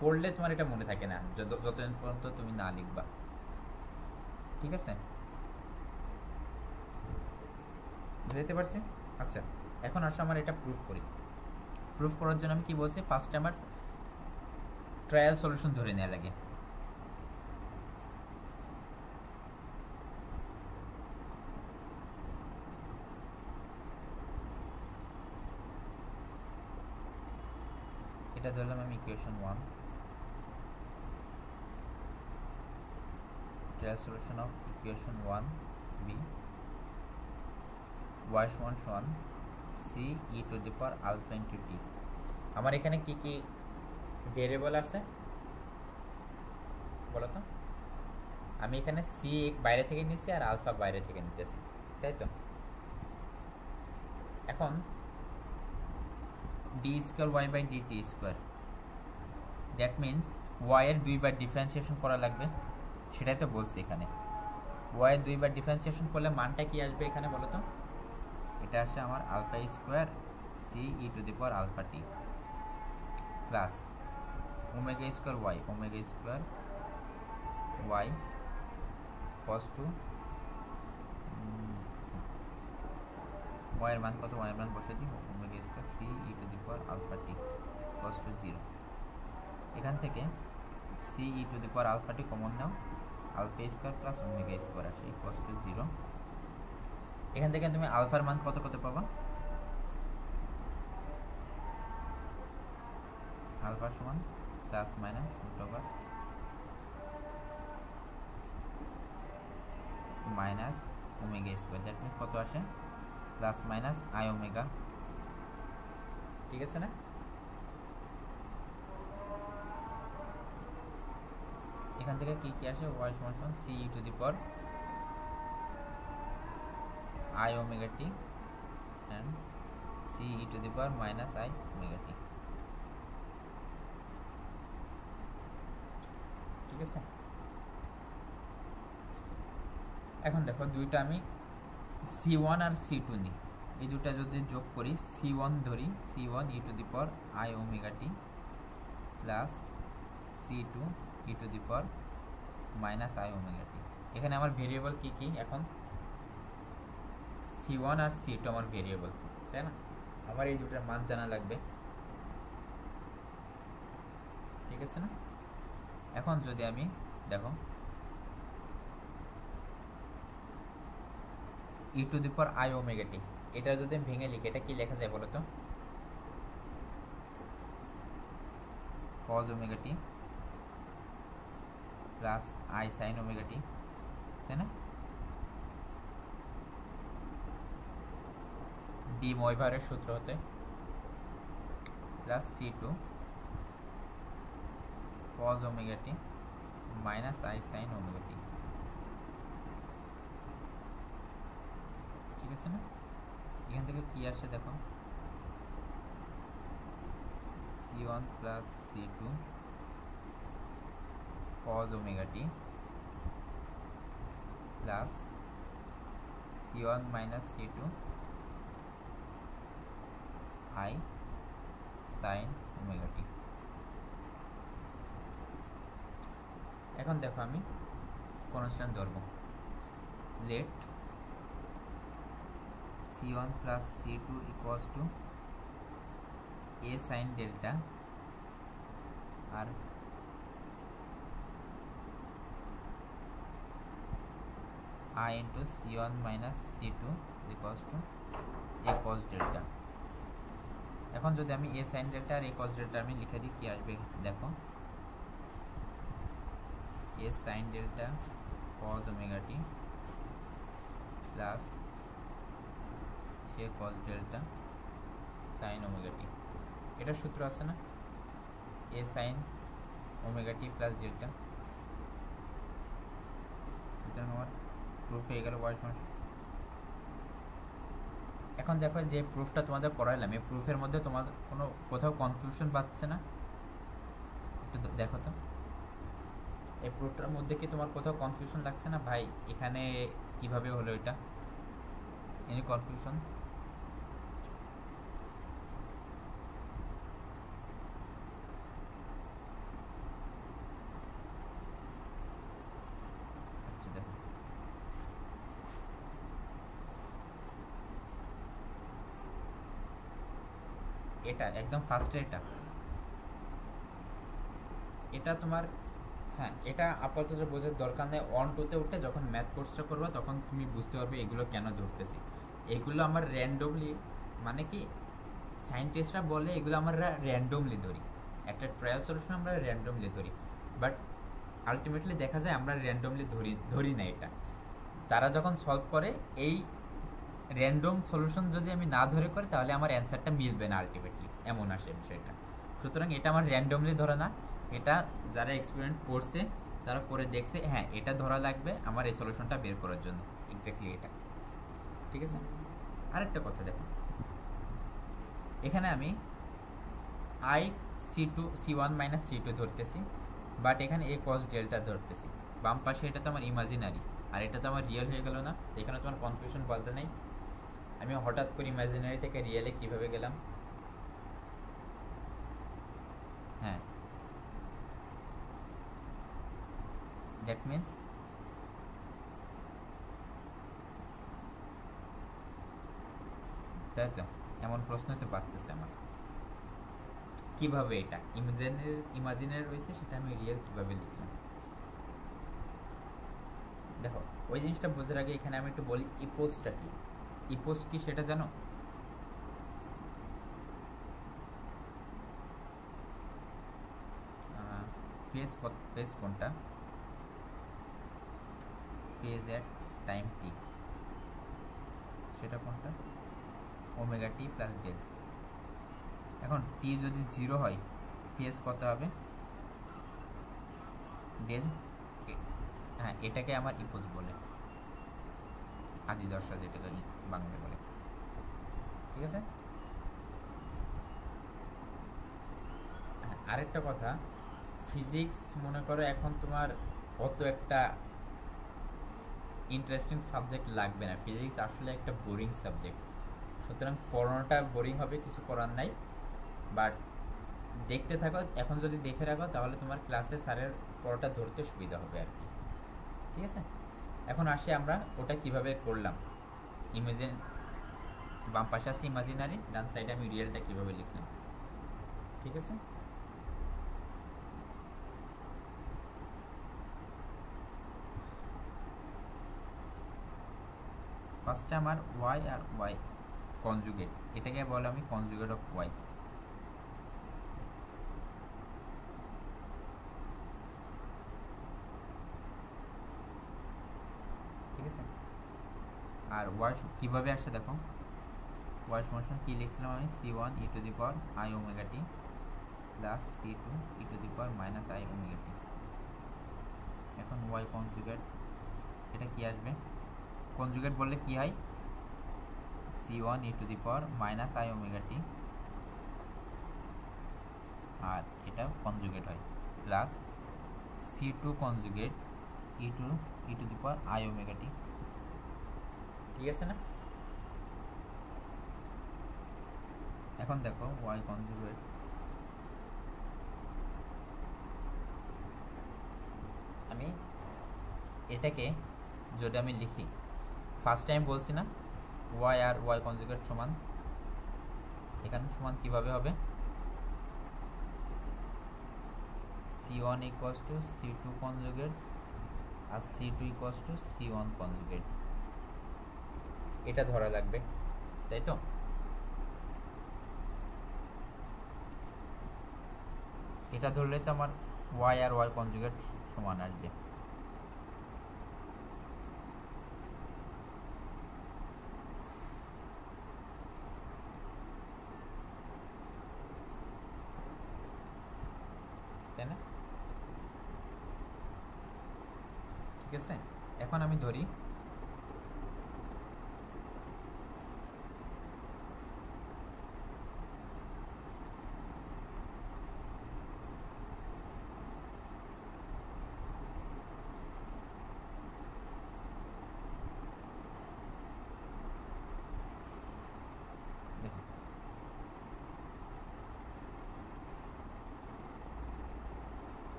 পড়লে তোমার এটা মনে থাকে না যতদিন পর্যন্ত তুমি না লিখবা, ঠিক আছে। বুঝতে পারছি? আচ্ছা, এখন আসো আমার এটা প্রুফ করি। প্রুফ করার জন্য আমি কি বলছি, ফার্স্টে আমার ট্রায়াল সলিউশন ধরে নেওয়া লাগে। এটা ধরলাম আমি equation 1, trial solution of equation 1 be y সমান সমান C E to the power alpha into T. আমার এখানে কি কি ভেরিয়েবল আছে বলো তো? আমি এখানে সি বাইরে থেকে নিচ্ছি আর আলফা বাইরে থেকে নিতেছি, তাই তো। এখন d square y by d t square, that means y এর 2 বার ডিফারেন্সিয়েশন করা লাগবে, সেটাই তো বলছি এখানে। ওয়াই এর 2 বার ডিফারেন্সিয়েশন করলে মানটা কি আসবে এখানে বলো তো? এটা আসে আমার alpha square c E to the power alpha t plus omega square y, omega square y equals to, ওয়াইয়ের মান কত, ওয়াইয়ের মান বসে দিই, omega square c E to the power alpha t equals to 0। এখান থেকে c E to the power alpha t common নাও, alpha square plus omega square আসে কস টু 0। এখান থেকে তুমি আলফার মান কত কত পাবা, আলফা সমান plus minus root over minus omega square, that means কত আসে প্লাস মাইনাস আই ওমেগা, ঠিক আছে না? এখান থেকে কি কি আসে, y সমান সমান c e to the power i omega T and c e to the power minus i omega টি। ঠিক আছে, এখন দেখো দুইটা আমি c1 আর c2 নিই, এই দুটা যদি যোগ করি c1 ধরি, c1 e to the power i omega T plus c2 e to the power minus i omega T. এখানে আমার ভেরিয়েবল কি কি, এখন c1 আর c2 আমার ভেরিয়েবল, তাই না? আমার এই দুটার মান জানা লাগবে, ঠিক আছে না? এখন যদি আমি দেখো e to the power i omega T, এটা যদি আমি ভেঙে লিখি এটা কি লেখা যায় বলো তো? cos omega T plus i sin omega T, তাই না? ডি ময়ভারের সূত্র হতে plus c2 cos omega T minus i sin omega টি। ঠিক আছে না? এখান থেকে কি আসে দেখো, c1 plus c2 cos omega T plus c1 minus c2 i sin omega T. এখন দেখো আমি কনস্ট্যান্ট ধরবো, let c1 plus c2 equals to a sin delta আর i into c1 minus c2 equals to a cos delta। এখন যদি আমি a sin delta R a cos delta আমি লিখে দিই কি আসবে দেখো, a sin delta cos omega t plus a cos delta sin omega t। এটার সূত্র আছে না, a sin omega t plus delta। সুতরাং আমার প্রুফ হয়ে গেল y সমান। এখন দেখো যে প্রুফটা তোমাদের পড়াইলাম, এই প্রুফের মধ্যে তোমাদের কোনো কোথাও কনফিউশন পাচ্ছে না? একটু দেখো তো এই প্রুফটার মধ্যে কি তোমার কোথাও কনফিউশন লাগছে না? ভাই এখানে কিভাবে হলো এটা, এনি কনফিউশন? আচ্ছা দেখো এটা একদম ফার্স্টে এটা তোমার, হ্যাঁ এটা আপাতত বোঝার দরকার নেই, 1-2-তে উঠে যখন ম্যাথ কোর্সটা করবে তখন তুমি বুঝতে পারবে এগুলো কেন ধরতেছি। এগুলো আমার র্যান্ডমলি, মানে কি সায়েন্টিস্টরা বলে এগুলো আমরা র্যান্ডমলি ধরি, একটা ট্রায়াল সলিউশন আমরা র্যান্ডমলি ধরি, বাট আলটিমেটলি দেখা যায় আমরা র্যান্ডমলি ধরি না এটা। তারা যখন সলভ করে এই র্যান্ডম সলিউশন যদি আমি না ধরে করি তাহলে আমার অ্যান্সারটা মিলবে না আলটিমেটলি, এমন আসে বিষয়টা। সুতরাং এটা আমার র্যান্ডমলি ধরা না, এটা যারা এক্সপেরিমেন্ট করছে তারা করে দেখছে হ্যাঁ এটা ধরা লাগবে আমার এই সলিউশনটা বের করার জন্য, এক্স্যাক্টলি এটা। ঠিক আছে, আরেকটা কথা দেখো, এখানে আমি i c1 মাইনাস c2 ধরতেছি, বাট এখানে a cos ডেল্টা ধরতেছি। বাম পাশে এটা তো আমার ইমাজিনারি আর এটা তো আমার রিয়েল হয়ে গেল না, এখানে তোমার কনফিউশন বলতে নেই। আমি হঠাৎ করে ইমাজিনারি থেকে রিয়েলে কিভাবে গেলাম? হ্যাঁ, দ্যাট মিন্স তাই তো, এমন প্রশ্নই তো পারতেছে আমার, কিভাবে এটা ইমাজিনারি রয়েছে সেটা আমি রিয়েল কিভাবে লিখলাম। দেখো ওই জিনিসটা বোঝার আগে এখানে আমি একটু বলি ইপোজটা কি। ইপোজ কি সেটা জানো? ফেজ কোনটা? ফেজ এট টাইম টি, সেটা কোনটা? Omega T plus del. এখন টি যদি 0 হয় ফেজ কত হবে? ডেল হ্যাঁ, এটাকে আমার ইপোজ বলে, আদি দশা যেটাকে বাংলায় বলে। ঠিক আছে। হ্যাঁ, আরেকটা কথা, ফিজিক্স মনে করো এখন তোমার অত একটা ইন্টারেস্টিং সাবজেক্ট লাগবে না, ফিজিক্স আসলে একটা বোরিং সাবজেক্ট, সুতরাং পড়ানোটা বোরিং হবে, কিছু করার নাই। বাট দেখতে থাকো, এখন যদি দেখে রাখো তাহলে তোমার ক্লাসে স্যারের পড়াটা ধরতে সুবিধা হবে আর কি। ঠিক আছে। এখন আসি আমরা ওটা কিভাবে করলাম। ইমেজিন, বাম পাশে আছে ইমাজিনারি, ডান সাইডে আমি রিয়েলটা কিভাবে লিখলাম। ঠিক আছে। ফার্স্টে আমার ওয়াই আর ওয়াই কনজুগেট, এটাকে বলে আমি কনজুগেট অফ ওয়াই। ঠিক আছে। আর ওয়াই কীভাবে আসছে দেখো, ওয়াই সমান কী লিখছিলাম আমি, c1 e to the power i omega T plus c2 e to the power minus i omega T. এখন ওয়াই কনজুগেট, এটা কি আসবে, কনজুগেট বললে কি হয়, c1 e to the power minus i omega t, আর এটা কনজুগেট হয় plus c2 conjugate e to the power i omega টি। ঠিক আছে না। এখন দেখো y কনজুগেট, আমি এটাকে যদি আমি লিখি, ফার্স্ট টাইম বলছি না y আর y কনজুগেট সমান, এখানে সমান কিভাবে হবে, c1 equals to c2 conjugate আর c2 equals to c1 conjugate, এটা ধরা লাগবে, তাই তো। এটা ধরলে তো আমার y আর y কনজুগেট সমান আসবে। তাই না। ঠিক আছে। এখন আমি ধরি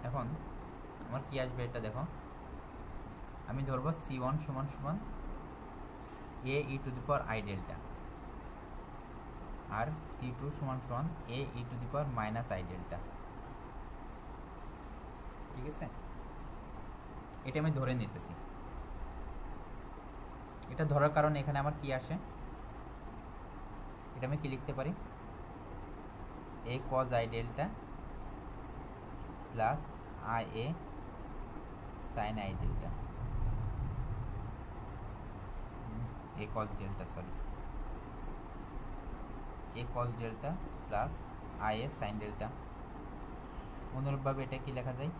এখন আমার কি আসবে এটা দেখো, আমি ধরবো c1 সমান সমান a e to the power i delta আর c2 সমান সমান a e to the power minus i delta. ঠিক আছে। এটা আমি ধরে নিতেছি, এটা ধরার কারণে এখানে আমার কি আসে, এটা আমি কি লিখতে পারি, a cos i delta plus i a sin i delta, a cos delta sorry a cos delta plus i a sin delta. অনুরূপভাবে এটা কি লেখা যায়,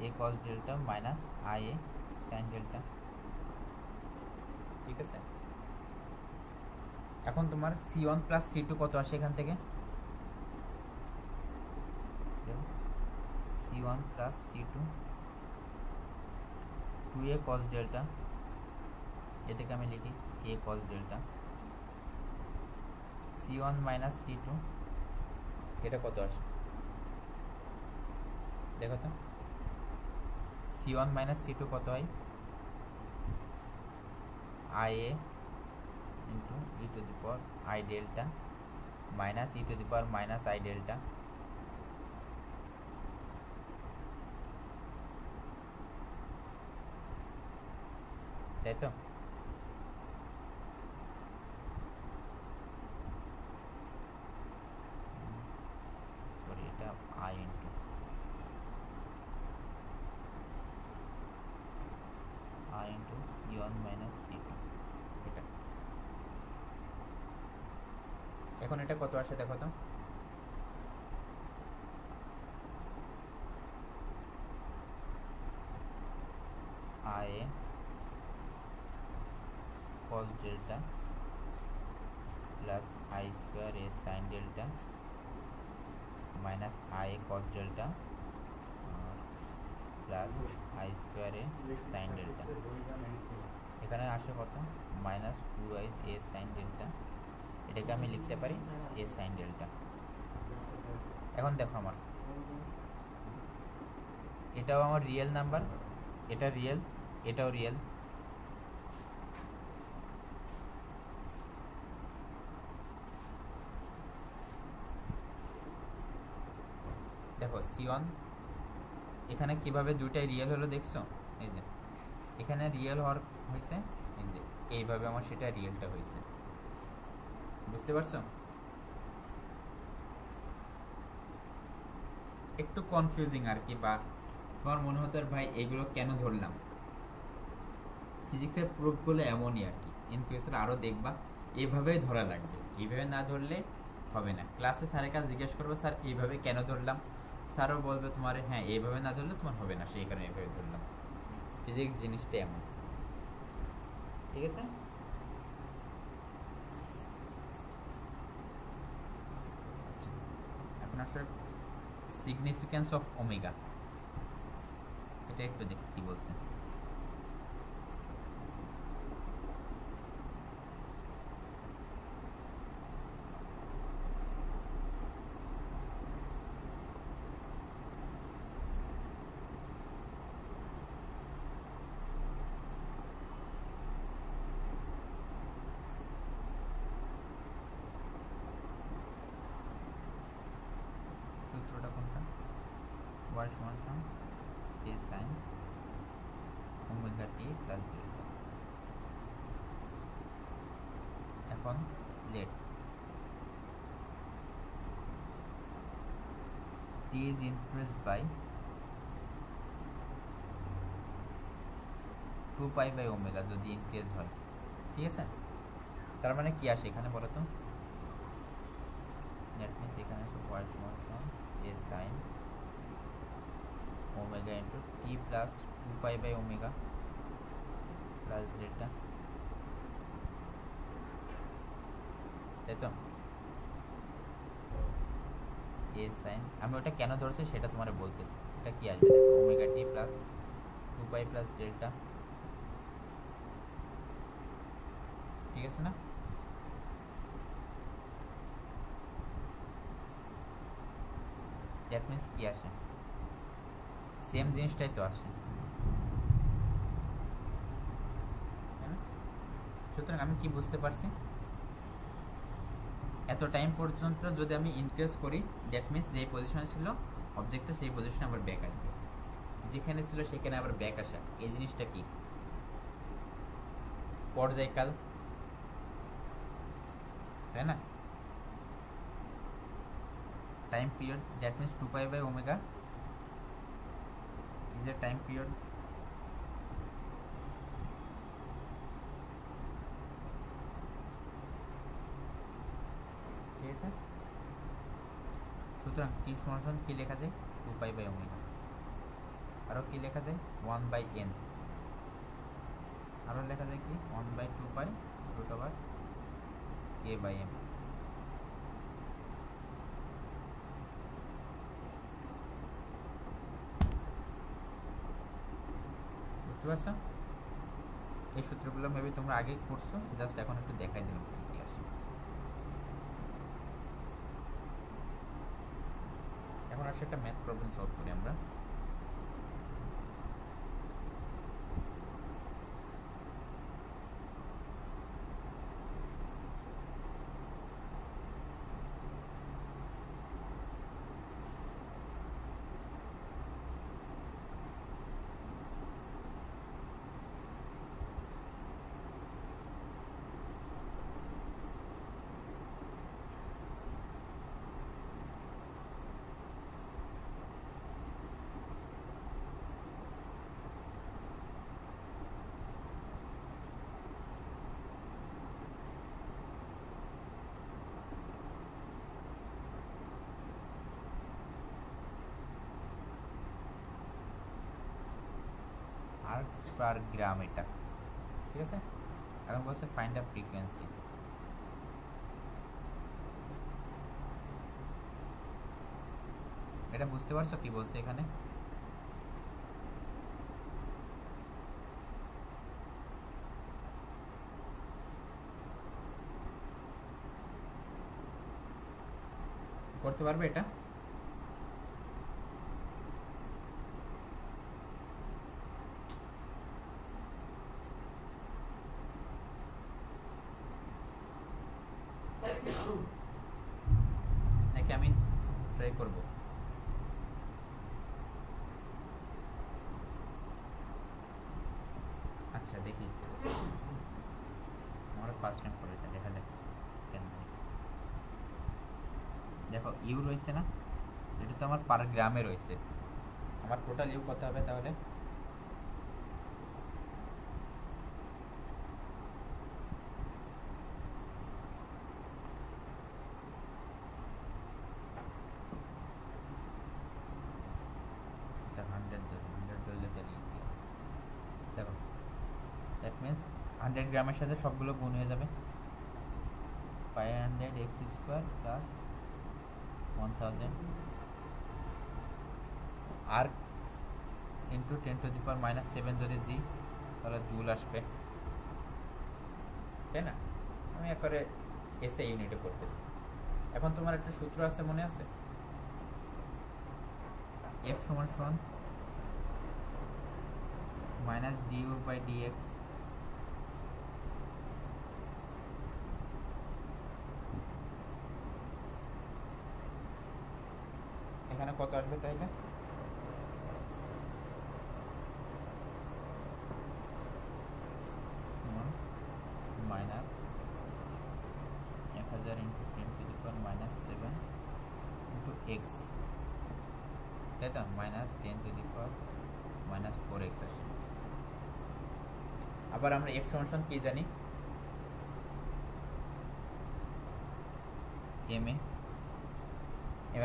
a cos delta minus i a sin delta. ঠিক আছে। এখন তোমার c1 প্লাস c2 কত আসে এখান থেকে, c1 plus c2 2a cos delta, এটাকে আমি লিখি a cos delta, c1 minus c2 এটা কত আসে দেখো তো, c1 মাইনাস c2 কত হয়, ia into E to the power i delta minus E to the power minus i delta. তাই তো। সরি, এটা i into c1 minus c2 এটা। এখন এটা কত আসে দেখো তো, I cos delta plus I square A sign delta minus I cos delta plus I square A sign delta. এখানে আসে কত, মাইনাস 2i এ সাইন ডেল্টা। এটাকে আমি লিখতে পারি এ সাইন ডেল্টা। এখন দেখো আমার এটাও আমার রিয়েল নাম্বার, এটা রিয়েল, এটাও রিয়েল। দেখো C1 এখানে কিভাবে দুইটাই রিয়েল হলো দেখছো, এই যে এখানে রিয়েল হওয়ার হয়েছে, এই যে এইভাবে আমার সেটা রিয়েলটা হয়েছে, বুঝতে পারছো? একটু কনফিউজিং আর কি, বা তোমার মনে হতো আর ভাই এগুলো কেন ধরলাম। ফিজিক্সের প্রুফগুলো এমনই আর কি, ইন ফিউচার আরও দেখবা এইভাবেই ধরা লাগবে, এইভাবে না ধরলে হবে না। ক্লাসে স্যারের কাছে জিজ্ঞেস করবো স্যার এইভাবে কেন ধরলাম, স্যারও বলবে তোমার হ্যাঁ এইভাবে না ধরলে তোমার হবে না, সেই কারণে এইভাবে ধরলাম। ফিজিক্স জিনিসটা এমন, ঠিক আছে? আচ্ছা, এখন আসলে সিগনিফিকেন্স অফ ওমেগা, এটা একটু দেখি কি বলছে। সূত্রটা কোনটা, y সমান সমান a sin omega t plus delta. এখন let t is increased by 2 pi by omega যদি ইনক্রিজ হয়, ঠিক আছে? তার মানে কি আসে এখানে বলো তো, দ্যাট মিনস এখানে y সমান সমান a sin omega into t plus 2 pi by omega plus delta, তাই তো? এ সাইন, আমি ওটা কেন ধরছি সেটা তোমার বলতেছি। এটা কি আসবে দেখো, ওমেগা টি প্লাস 2 পাই প্লাস ডেল্টা, ঠিক আছে না? দ্যাট মিনস কি আসে, সেম জিনিসটাই তো আসে, সুতরাং আমি কি বুঝতে পারছি, এত টাইম পর্যন্ত যদি আমি ইনক্রিজ করি দ্যাট মিনস যেই পজিশনে ছিল অবজেক্টটা সেই পজিশনে আবার ব্যাক আসবে, যেখানে ছিল সেখানে আবার ব্যাক আসা, এই জিনিসটা কি পর্যায়কাল, তাই না? Time period, that means 2 pi by omega is a time period. ঠিক আছে, সুতরাং টি সমান কি লেখা যায়, 2 পাই বাই ওমেগা, আরও কি লেখা যায় 1/n, আরও লেখা যায় কি 1/2 pi root over k by m। বুঝতে পারছো? এই সূত্রগুলো মেবি তোমরা আগেই করছো, জাস্ট এখন একটু দেখাই দিলাম কি আসে। এখন আসলে একটা ম্যাথ প্রবলেম সলভ করি আমরা। পার গ্রাম এটা, ঠিক আছে। এখন বলছে ফাইন্ড দ্য ফ্রিকোয়েন্সি। এটা বুঝতে পারছো কি বলছে এখানে? করতে পারবে এটা? নাকি আমি ট্রাই করব? আচ্ছা দেখি, আমার ফার্স্ট টাইম করে এটা, দেখা যাক কেন। দেখো ইউ রয়েছে না, এটা তো আমার পার গ্রামে রয়েছে। আমার টোটাল ইউ কত হবে তাহলে? এটা 100 ধরলে তাহলে easy হবে। দেখো দ্যাট মিন্স 100 গ্রামের সাথে সবগুলো গুণ হয়ে যাবে। 500 এক্স স্কোয়ার প্লাস 1000 আর ইন্টু 10⁻⁻7 যদি দিই তাহলে জুল আসবে, তাই না? আমি একবারে এসে ইউনিটে করতেছি। এখন তোমার একটা সূত্র আছে, মনে আছে? এফ সমান সমান মাইনাস ডিউ বাই ডিএক্স এখানে কত আসবে তাইলে? মাইনাস 1000 ইন্টু 10⁻⁻7 ইন্টু এক্স, তাই তো? মাইনাস 10⁻⁻4x আসে। আবার আমরা এফ সমান কি জানি? এম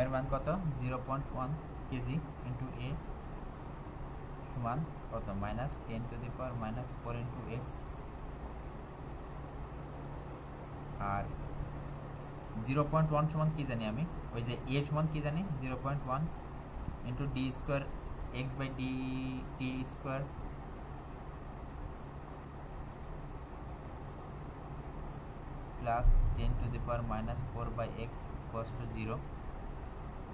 এর মান কত? 0.1 কেজি ইন্টু এ সমান কত? Minus 10⁻⁻4 into x. আর 0.1 সমান কি জানি আমি? ওই যে এ সমান কি জানি? 0.1 into d square x by d t square plus 10⁻⁻4 by x equals to 0।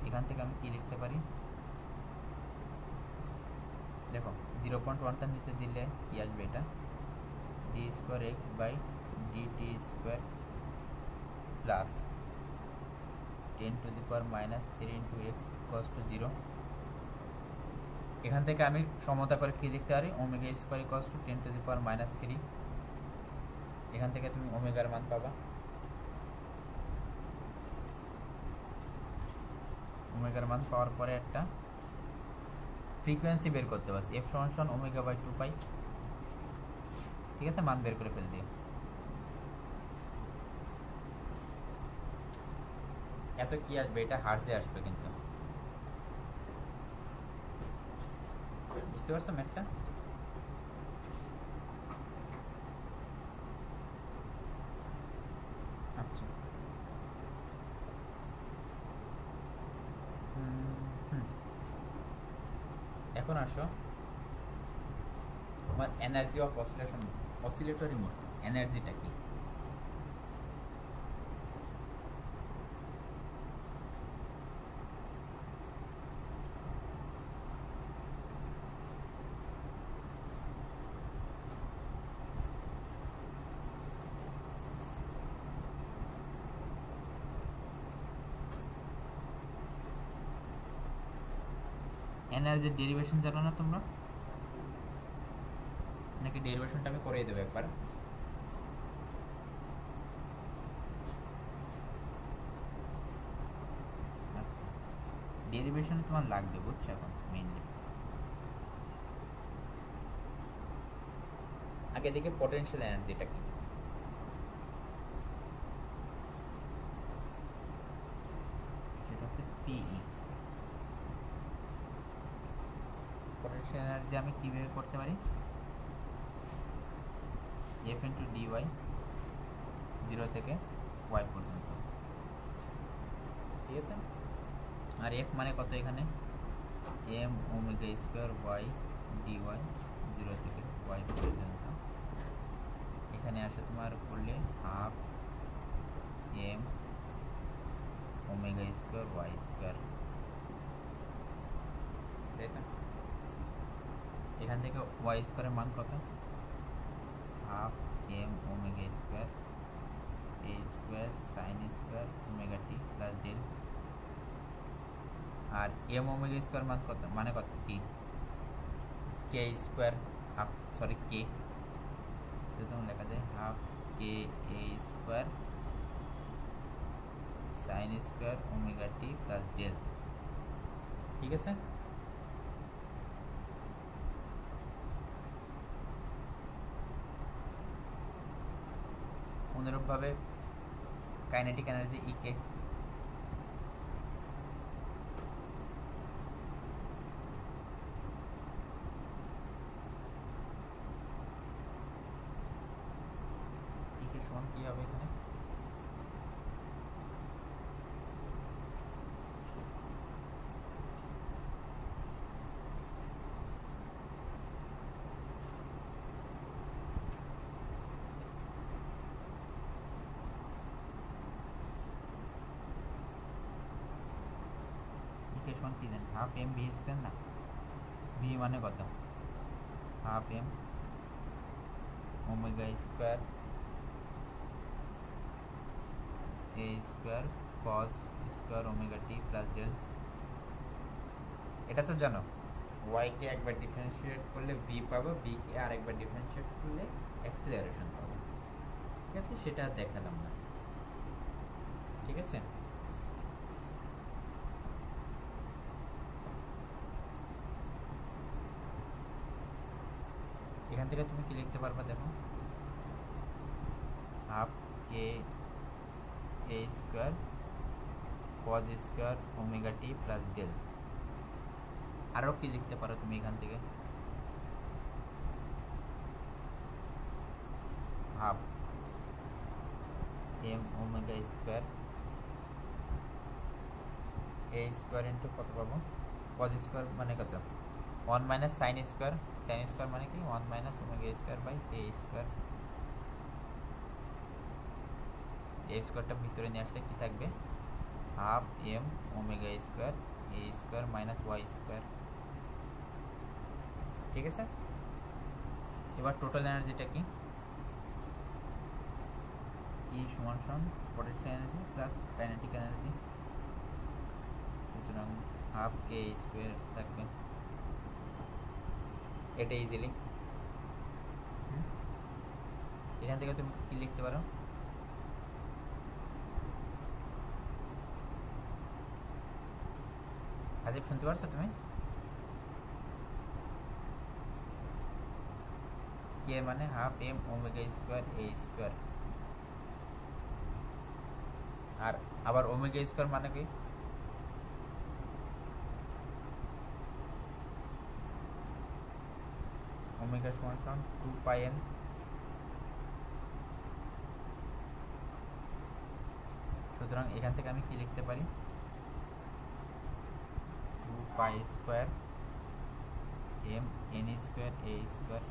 এখান থেকে আমি কি লিখতে পারি? দেখো 0.1টা নিচে দিলে কি আসবে? এটা d square x by d t square plus 10⁻³ into x equals to 0। এখান থেকে আমি সমতা করে কি লিখতে পারি? ওমেগা স্কোয়ার ইকুয়ালস টু 10⁻³ এখান থেকে তুমি ওমেগার মান পাবা। ওমেগার মান পাওয়ার পরে একটা ফ্রিকোয়েন্সি বের করতে পারছি, এফ সমান সমান ওমেগা বাই 2 পাই। ঠিক আছে, মান বের করে ফেল দিও। এত কি আসবে? এটা হার্জে আসবে, কিন্তু বুঝতে পারছো ম্যাথটা? আচ্ছা এখন আসো তোমার এনার্জি অফ অসিলেটরি মোশন, এনার্জিটা কি? এনার্জির ডেরিভেশন জানো না তোমরা? নাকি ডেরিভেশনটা আমি করিয়ে দেবো একবার? আচ্ছা, ডেরিভেশনে তোমার লাগবে, বুঝছো? এখন মেইনলি আগে দেখে পটেনশিয়াল এনার্জিটা কি। সেটা হচ্ছে পিই। পটেনশিয়াল এনার্জি আমি কিভাবে করতে পারি? এফ ইন্টু ডিওয়াই 0 থেকে ওয়াই পর্যন্ত, ঠিক আছে। আর এফ মানে কত এখানে, M omega square Y D Y 0 থেকে ওয়াই পর্যন্ত। এখানে আসে তোমার করলে half M omega square Y square, তাই তো। এখান থেকে ওয়াই স্কোয়ারের মান কত, half M omega square A square sine square omega T plus del. আর এম ওমেগা স্কোয়ার মান কত, মানে কত T, K square half sorry K, তখন লেখা যায় হাফ কে এ square sine square omega T plus del, ঠিক আছে। অনুরূপভাবে কাইনেটিক এনার্জি ই কে, সমান কি হবে এখানে, ইকুয়েশন কি দেন, হাফ এম ভি স্কোয়ার না, ভি মানে কত, half M omega square A square cos square omega T plus del. এটা তো জানো ওয়াই কে একবার ডিফারেন্সিয়েট করলে ভি পাবো, ভি কে আরেকবার ডিফারেন্সিয়েট করলে অ্যাক্সিলারেশন পাবো, ঠিক আছে। সেটা দেখালাম না, ঠিক আছে। এখান থেকে তুমি কি লিখতে পারবা দেখো, হাফ কে এ square cos square omega T plus del. আরও কি লিখতে পারো তুমি এখান থেকে, half M omega square A square into কত পাবো, কজ স্কোয়ার মানে কত, 1 minus sine square, sine square মানে কি 1 minus omega square by A square. A স্কোয়ারটা ভিতরে নিয়ে আসলে কি থাকবে, half M omega square A square minus Y square, ঠিক আছে। এবার টোটাল এনার্জিটা কি, ই সমান সমান potential energy plus kinetic energy, সুতরাং হাফ কে স্কোয়ার থাকবে, এটা ইজিলি। এখান থেকে তুমি কি লিখতে পারো, আজিব শুনতে পারছো তুমি, কে মানে half M omega square A square, আর আবার ওমেগা স্কোয়ার মানে কি, ওমেগা সমান সমান 2 পাই এন, সুতরাং এখান থেকে আমি কি লিখতে পারি, 2 pi square M N square A square,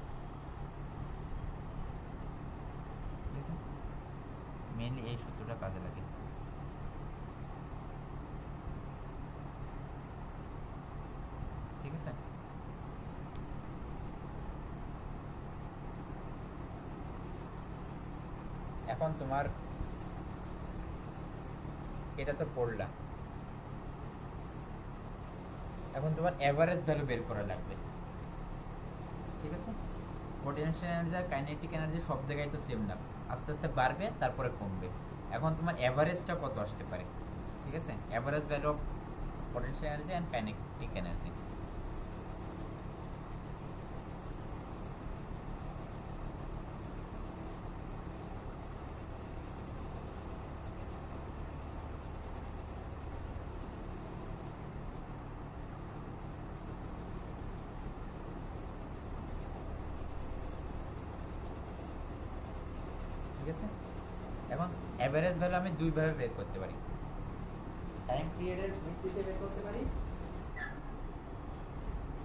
ঠিক আছে। মেনলি এই সূত্রটা কাজে লাগে, ঠিক আছে। এখন তোমার এটা তো পড়লা, এখন তোমার এভারেজ ভ্যালু বের করা লাগবে, ঠিক আছে। পোটেনশিয়াল এনার্জি আর কাইনেটিক এনার্জি সব জায়গায় তো সেম না, আস্তে আস্তে বাড়বে তারপরে কমবে। এখন তোমার এভারেজটা কত আসতে পারে, ঠিক আছে, average value of potential energy and kinetic energy. ঠিক আছে। এখন অ্যাভারেজ ভ্যালু আমি দুইভাবে বের করতে পারি, টাইম পিরিয়ডের ভিত্তিতে বের করতে পারি,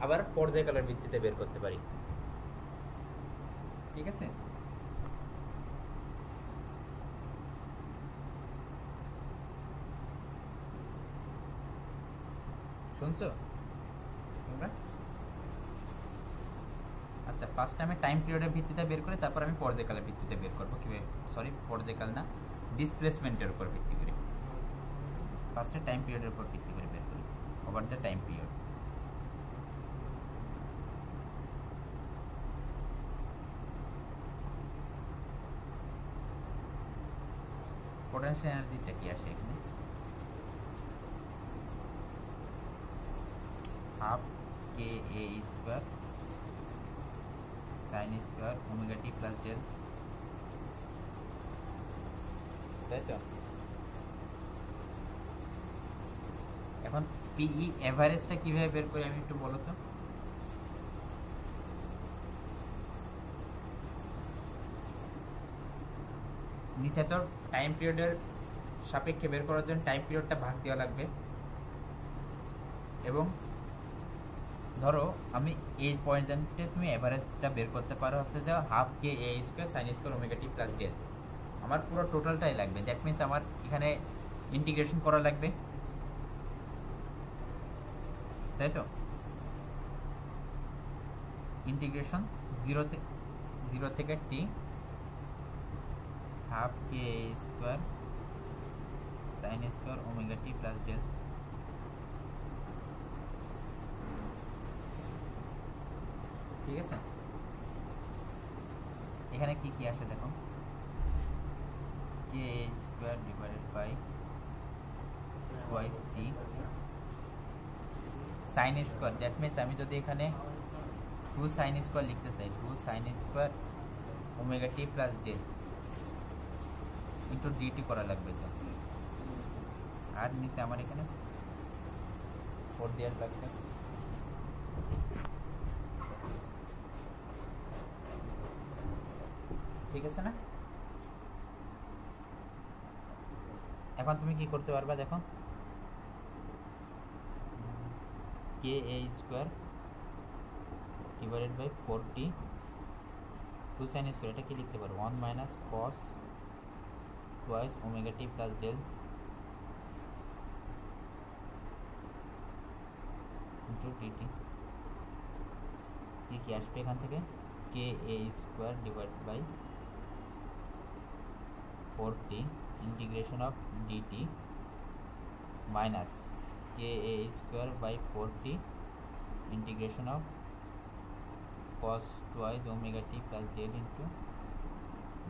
আবার পর্যায়কালের ভিত্তিতে বের করতে পারি। ঠিক আছে। শুনছো তোমরা? আচ্ছা, ফার্স্ট আমি টাইম পিরিয়ডের ভিত্তিতে বের করি, তারপর আমি পর্যায়কালের ভিত্তিতে বের করবো। কিভাবে? সরি, পর্যায়কাল না, ডিসপ্লেসমেন্টের উপর ভিত্তি করে। ফার্স্টে টাইম পিরিয়ডের উপর ভিত্তি করে বের করি, over the time period. Potential এনার্জিটা কি আসে এখানে? হাফ কে এ square sine square omega T plus del, তাই তো? এখন পিই এভারেজটা কিভাবে বের করি আমি একটু বলো তো। নিচে তো টাইম পিরিয়ডের সাপেক্ষে বের করার জন্য টাইম পিরিয়ডটা ভাগ দেওয়া লাগবে, এবং ধরো আমি এই পয়েন্টে তুমি এভারেজটা বের করতে পারো হচ্ছে যে হাফ কে এ square sine square omega T plus del. আমার পুরো টোটালটাই লাগবে, দ্যাট মিনস আমার এখানে ইন্টিগ্রেশন করা লাগবে, তাই তো? ইন্টিগ্রেশন জিরো থেকে টি হাফ কে এ square sine square omega T plus del. ঠিক আছে। এখানে কি কি আসে দেখো, K square divided by twice T sine square, that means আমি যদি এখানে 2 সাইন স্কোয়ার লিখতে চাই, 2 sine square omega T plus del into D T করা লাগবে তো, আর নিচে আমার এখানে 4 দেওয়ার লাগবে। ঠিক আছে না? এখন তুমি কি করতে পারবা দেখো, K A square divided by 4t 2 sine square, এটা কি লিখতে পারো 1 মাইনাস cos twice omega T plus del into D T. কি আসবে এখান থেকে? K A square divide by 4t integration of D T minus K A square by 4t integration of cos twice omega t plus del into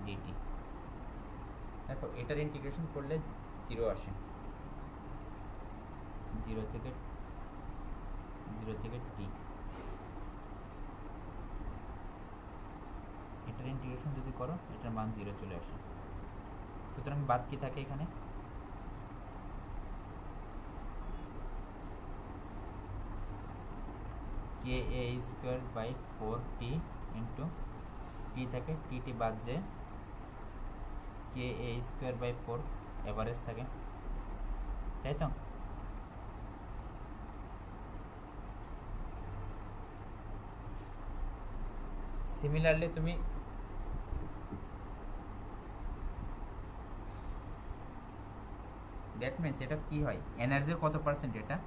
dt। দেখো এটার integration করলে 0 আসে, 0 থেকে t। এটার ইন্টিগ্রেশন যদি করো এটার মান 0 চলে আসে, সুতরাং বাদ কি থাকে এখানে? কে এ square by 4t into T থাকে, টি বাদ যে কে এ স্কোয়ার বাই 4 এভারেজ থাকে, তাই তো? সিমিলারলি তুমি দ্যাট মিনস এটা কি হয়, এনার্জির কত পার্সেন্ট? এটা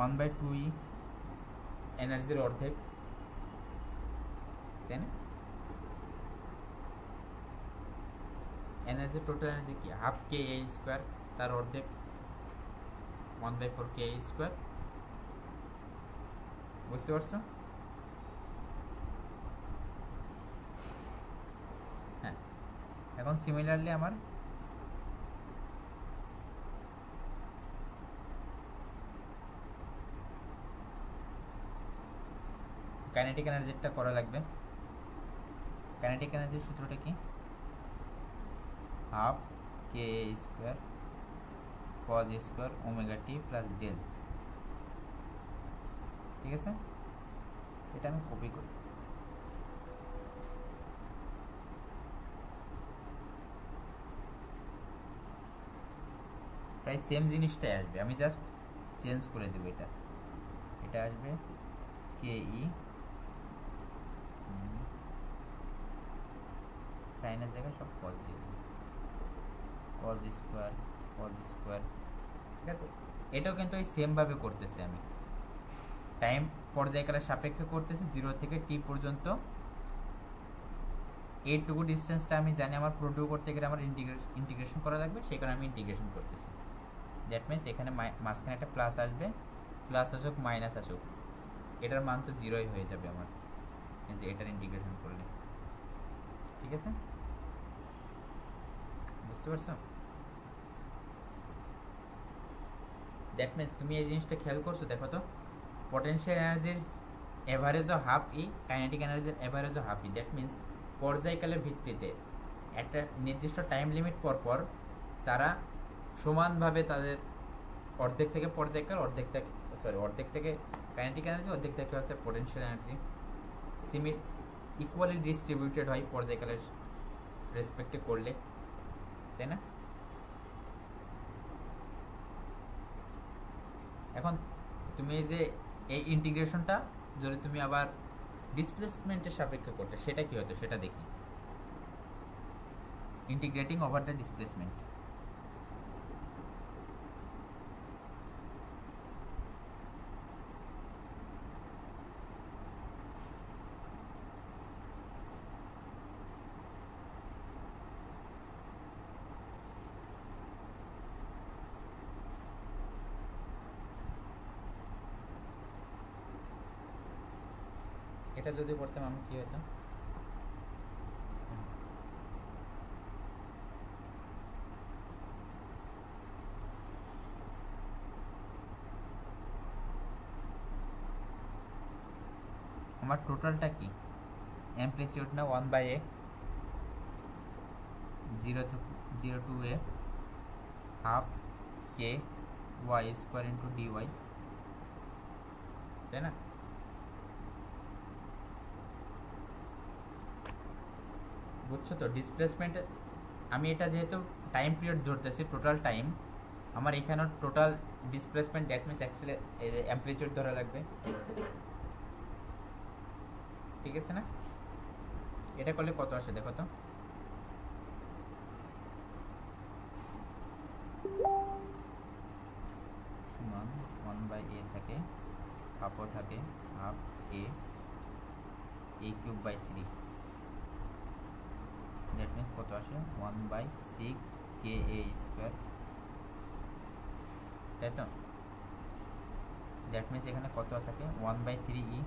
1/2e এনার্জির অর্ধেক, তাই না? এনার্জি টোটাল এনার্জি কি? হাফ কে এ স্কোয়ার, তার অর্ধেক 1/4 কে এ স্কোয়ার। বুঝতে পারছো? হ্যাঁ। এখন সিমিলারলি আমার কাইনেটিক এনার্জিটা করা লাগবে। কাইনেটিক এনার্জির সূত্রটা কি? হাফ কে square cos square omega T plus del. ঠিক আছে, এটা আমি কপি করি। প্রায় সেম জিনিসটাই আসবে, আমি জাস্ট চেঞ্জ করে দেবো। এটা আসবে কে ই সাইনের জায়গায় সব কজ দিয়ে দেবো, কজ স্কোয়ার ঠিক আছে। এটাও কিন্তু ওই সেমভাবে করতেছি আমি, টাইম পর্যায়কালের সাপেক্ষে করতেছি, 0 থেকে টি পর্যন্ত। এইটুকু ডিস্টেন্সটা আমি জানি আমার প্রোটু করতে গেলে আমার ইন্টিগ্রেশন করা লাগবে, সেই কারণে আমি ইন্টিগ্রেশন করতেছি। দ্যাট মিনস এখানে মাঝখানে একটা প্লাস আসবে, প্লাস আসুক মাইনাস আসুক, এটার মান তো 0ই হয়ে যাবে আমার, যে এটার ইন্টিগ্রেশন করলে। ঠিক আছে, বুঝতে পারছো? দ্যাট মিনস তুমি এই জিনিসটা খেয়াল করছো, দেখো তো, পটেনশিয়াল এনার্জির average of half E, kinetic এনার্জির average of half E. That means পর্যায়কালের ভিত্তিতে একটা নির্দিষ্ট টাইম লিমিট পর পর তারা সমানভাবে তাদের অর্ধেক থেকে পর্যায়কাল, অর্ধেক থেকে কাইনেটিক এনার্জি, অর্ধেক থেকে হচ্ছে পটেনশিয়াল এনার্জি ইকুয়ালি ডিস্ট্রিবিউটেড হয় পর্যায়কালের রেসপেক্টে করলে, তাই না? এখন তুমি এই যে এই ইন্টিগ্রেশনটা যদি তুমি আবার ডিসপ্লেসমেন্টের সাপেক্ষে করতে, সেটা কি হতো সেটা দেখি। ইন্টিগ্রেটিং ওভার দ্য ডিসপ্লেসমেন্ট, এটা যদি করতাম আমি কি হতো, আমার টোটালটা কি অ্যামপ্লিটিউড না 1/a 0 to a half k y square into dy, তাই না? বুঝছো তো ডিসপ্লেসমেন্ট, আমি এটা যেহেতু টাইম পিরিয়ড ধরতেছি, টোটাল টাইম, আমার এখানেও total displacement that means amplitude ধরা লাগবে। ঠিক আছে না? এটা করলে কত আসে দেখো তো, সমান 1/a থাকে, হাফও থাকে, half a cube by 3, that means কত আসে 1/6 কে এ স্কোয়ার, তাই তো? দ্যাট মিনস এখানে কত থাকে 1/3 ই,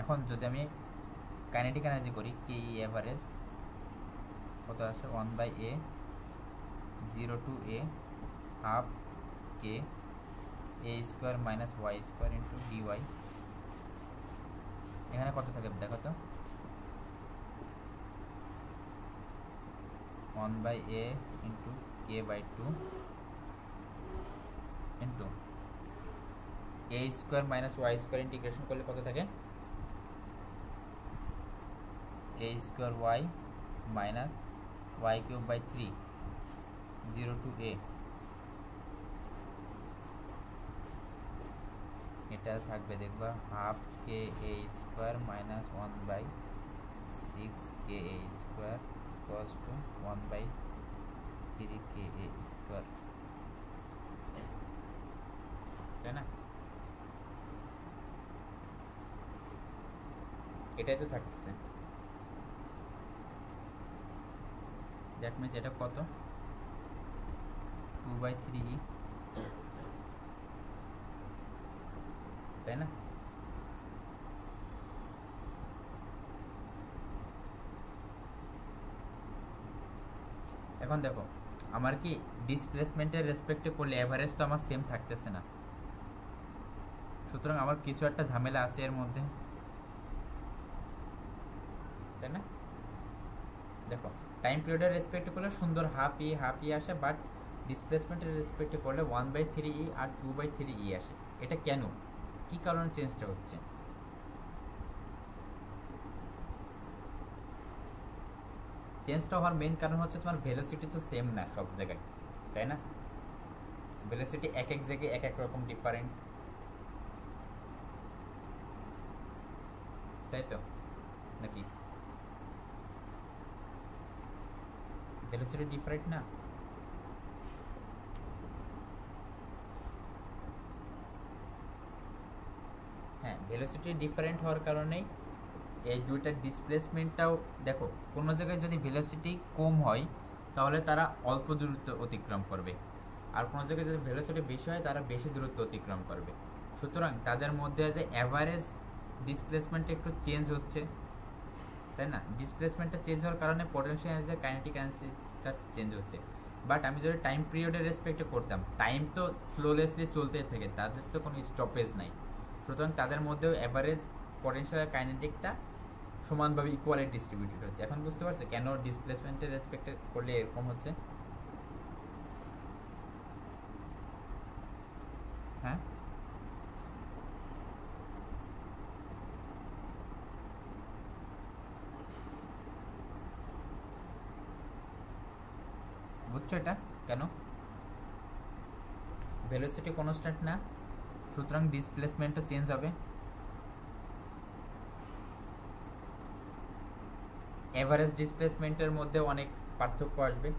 এখন যদি আমি কাইনেটিক এনার্জি করি কে ই এভারেজ কত আসে 1/a 0 to a half K A square minus Y square into dy, এখানে কত থাকে দেখো তো 1/a into k by 2 into a square minus Y square, integration করলে কত থাকে a square y minus y cube by 3 0 to a, এটা থাকবে দেখবা half K A square minus 1/6 k A square equals to 1/3 k A square, তাই না? এটাই তো থাকতেছে। দ্যাট মিনস এটা কত 2/3 তাই না? এখন দেখো আমার কি ডিসপ্লেসমেন্টের রেসপেক্টে করলে এভারেজ তো আমার সেম থাকতেছে না, সুতরাং আমার কিছু একটা ঝামেলা আছে এর মধ্যে, তাই না? দেখো টাইম পিরিয়ডের রেসপেক্ট করলে সুন্দর হাফ ই আসে, বাট ডিসপ্লেসমেন্টের রেসপেক্টে করলে 1/3e আর 2/3e আসে। এটা কেন, কি কারণে চেঞ্জটা হচ্ছে? চেঞ্জটা হওয়ার মেইন কারণ হচ্ছে তোমার ভেলোসিটি তো সেম না সব জায়গায়, তাই না? ভেলোসিটি এক এক জায়গায় এক এক রকম ডিফারেন্ট, তাই তো নাকি? ভেলোসিটি ডিফারেন্ট না? হ্যাঁ, ভেলোসিটি ডিফারেন্ট হওয়ার কারণেই এই দুইটার ডিসপ্লেসমেন্টটাও দেখো, কোনো জায়গায় যদি ভেলোসিটি কম হয় তাহলে তারা অল্প দূরত্ব অতিক্রম করবে, আর কোনো জায়গায় যদি ভেলোসিটি বেশি হয় তারা বেশি দূরত্ব অতিক্রম করবে। সুতরাং তাদের মধ্যে যে অ্যাভারেজ ডিসপ্লেসমেন্ট একটু চেঞ্জ হচ্ছে, তাই না? ডিসপ্লেসমেন্টটা চেঞ্জ হওয়ার কারণে পোটেনশিয়াল এনার্জি কাইনেটিক এনার্জিটা চেঞ্জ হচ্ছে। বাট আমি যদি টাইম পিরিয়ডের রেসপেক্টে করতাম, টাইম তো ফ্লোলেসলি চলতেই থাকে, তাদের তো কোনো স্টপেজ নাই। সুতরাং তাদের মধ্যেও অ্যাভারেজ পোটেনশিয়াল কাইনেটিকটা সমানভাবে ইকুয়ালি ডিস্ট্রিবিউটেড হচ্ছে। এখন বুঝতে পারছো কেন ডিসপ্লেসমেন্টের রেসপেক্টে করলে এরকম হচ্ছে? হ্যাঁ, বুঝছো এটা কেন? ভেলোসিটি কনস্ট্যান্ট না, সুতরাং ডিসপ্লেসমেন্টও চেঞ্জ হবে। এভারেজ ডিসপ্লেসমেন্টের মধ্যে অনেক পার্থক্য আসবে।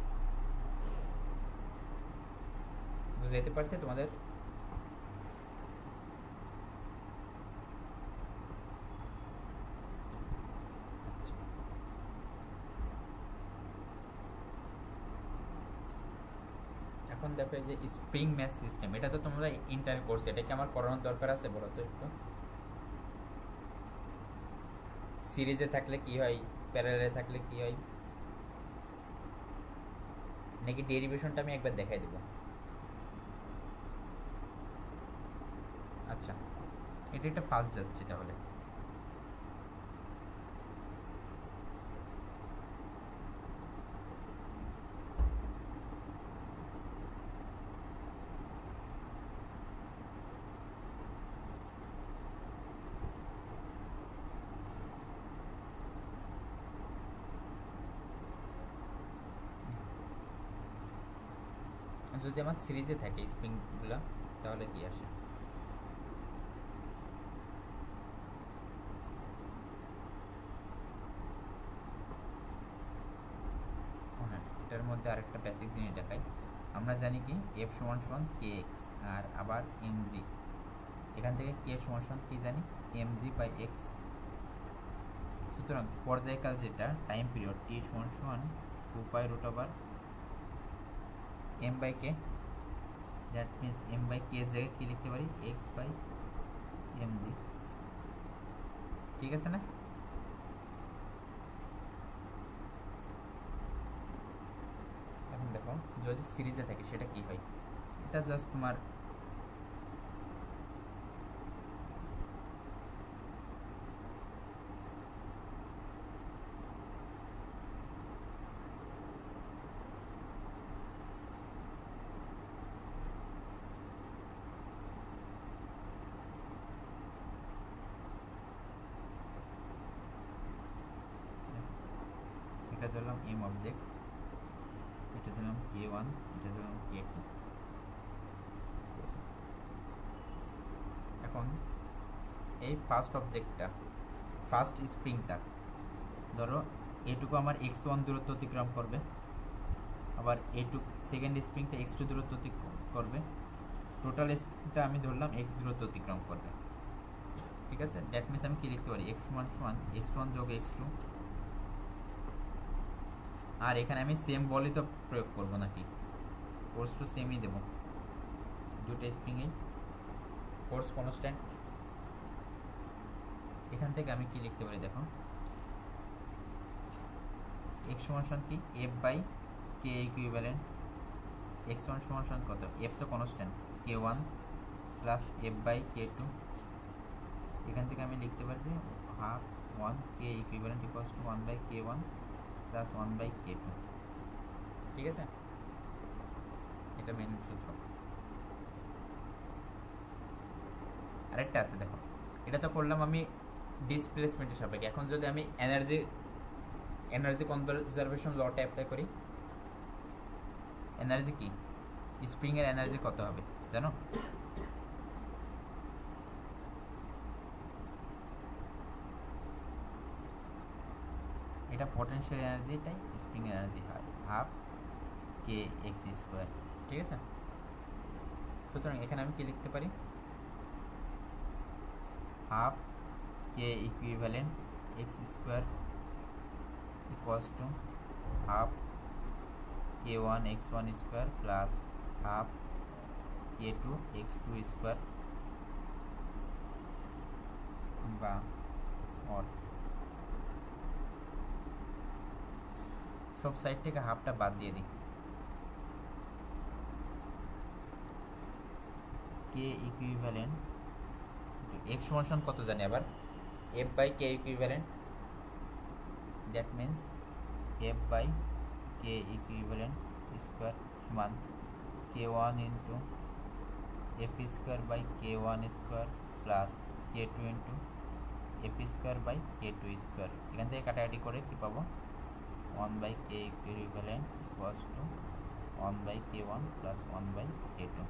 বুঝতে পারছি তোমাদের? এখন দেখো এই যে স্প্রিং ম্যাথ সিস্টেম, এটা তো তোমরা ইন্টার কোর্স, এটা কি আমার করানোর দরকার আছে বলো তো একটু? সিরিজে থাকলে কি হয়, প্যারালালে থাকলে কি হয়, নাকি ডেরিভেশনটা আমি একবার দেখাই দেবো? আচ্ছা, এটা একটা ফার্স্ট যাচ্ছি তাহলে। যদি আমার সিরিজে থাকে স্প্রিংগুলো তাহলে কি আসে? হ্যাঁ, এটার মধ্যে আরেকটা বেসিক জিনিস দেখাই। আমরা জানি কি এফ সমান সমান কে এক্স, আর আবার এম জি, এখান থেকে কে সমান সমান কি জানি, এম জি বাই এক্স। সুতরাং পর্যায়কাল যেটা টাইম পিরিয়ড টি সমান সমান 2π√m/k, দ্যাট মিনস m/k এর জায়গায় কি লিখতে পারি, x/mg। ঠিক আছে না? এখন দেখো যদি সিরিজে থাকে সেটা কি হয়, এটা জাস্ট তোমার এটা ধরলাম এম অবজেক্ট, এটা দিলাম k1, এটা দিলাম k2। এখন এই ফার্স্ট অবজেক্টটা, ফার্স্ট স্প্রিংটা ধরো এটুকু আমার x1 দূরত্ব অতিক্রম করবে, আবার এটুকু সেকেন্ড স্প্রিংটা x2 দূরত্ব অতিক্রম করবে, টোটাল স্প্রিংটা আমি ধরলাম x দূরত্ব অতিক্রম করবে। ঠিক আছে, দ্যাট মিনস আমি কি লিখতে পারি, x সমান সমান x1 যোগ x2। আর এখানে আমি সেম বলই তো প্রয়োগ করবো নাকি, ফোর্স টু সেমই দেবো, দুটো স্প্রিংয়েই ফোর্স কনস্ট্যান্ট। এখান থেকে আমি কি লিখতে পারি দেখো, এক্স সমান সমান কি f/k ইকুইভ্যালেন্ট, x1 সমান সমান কত, f তো কনস্ট্যান্ট k1 প্লাস f/k2। এখান থেকে আমি লিখতে পারি যে half 1k equivalent equals two 1/k1 plus 1/k2। ঠিক আছে, এটা মেন সূত্র। আরেকটা আছে দেখো, এটা তো করলাম আমি ডিসপ্লেসমেন্টের সাপেক্ষে। এখন যদি আমি এনার্জি কনজারভেশন লটা অ্যাপ্লাই করি, এনার্জি কি, স্প্রিং এর এনার্জি কত হবে জানো? এটা পটেনশিয়াল এনার্জিটাই স্প্রিং এনার্জি হয়, হাফ কে এক্স স্কোয়ার। ঠিক আছে, সুতরাং এখানে আমি কি লিখতে পারি, half K equivalent x square equals to half K one x one square plus half K two x two square বা অর সব সাইড থেকে হাফটা বাদ দিয়ে দিই। কে ইকুইভ্যালেন্ট এক্স সমান কত জানি আবার, F by K equivalent, that means F by K equivalent square সমান K one into F square by K one square plus K two into F square by K two square. এখান থেকে কাটাকাটি করে কী পাবো, one by K equivalent equals to one by K one plus one by K two.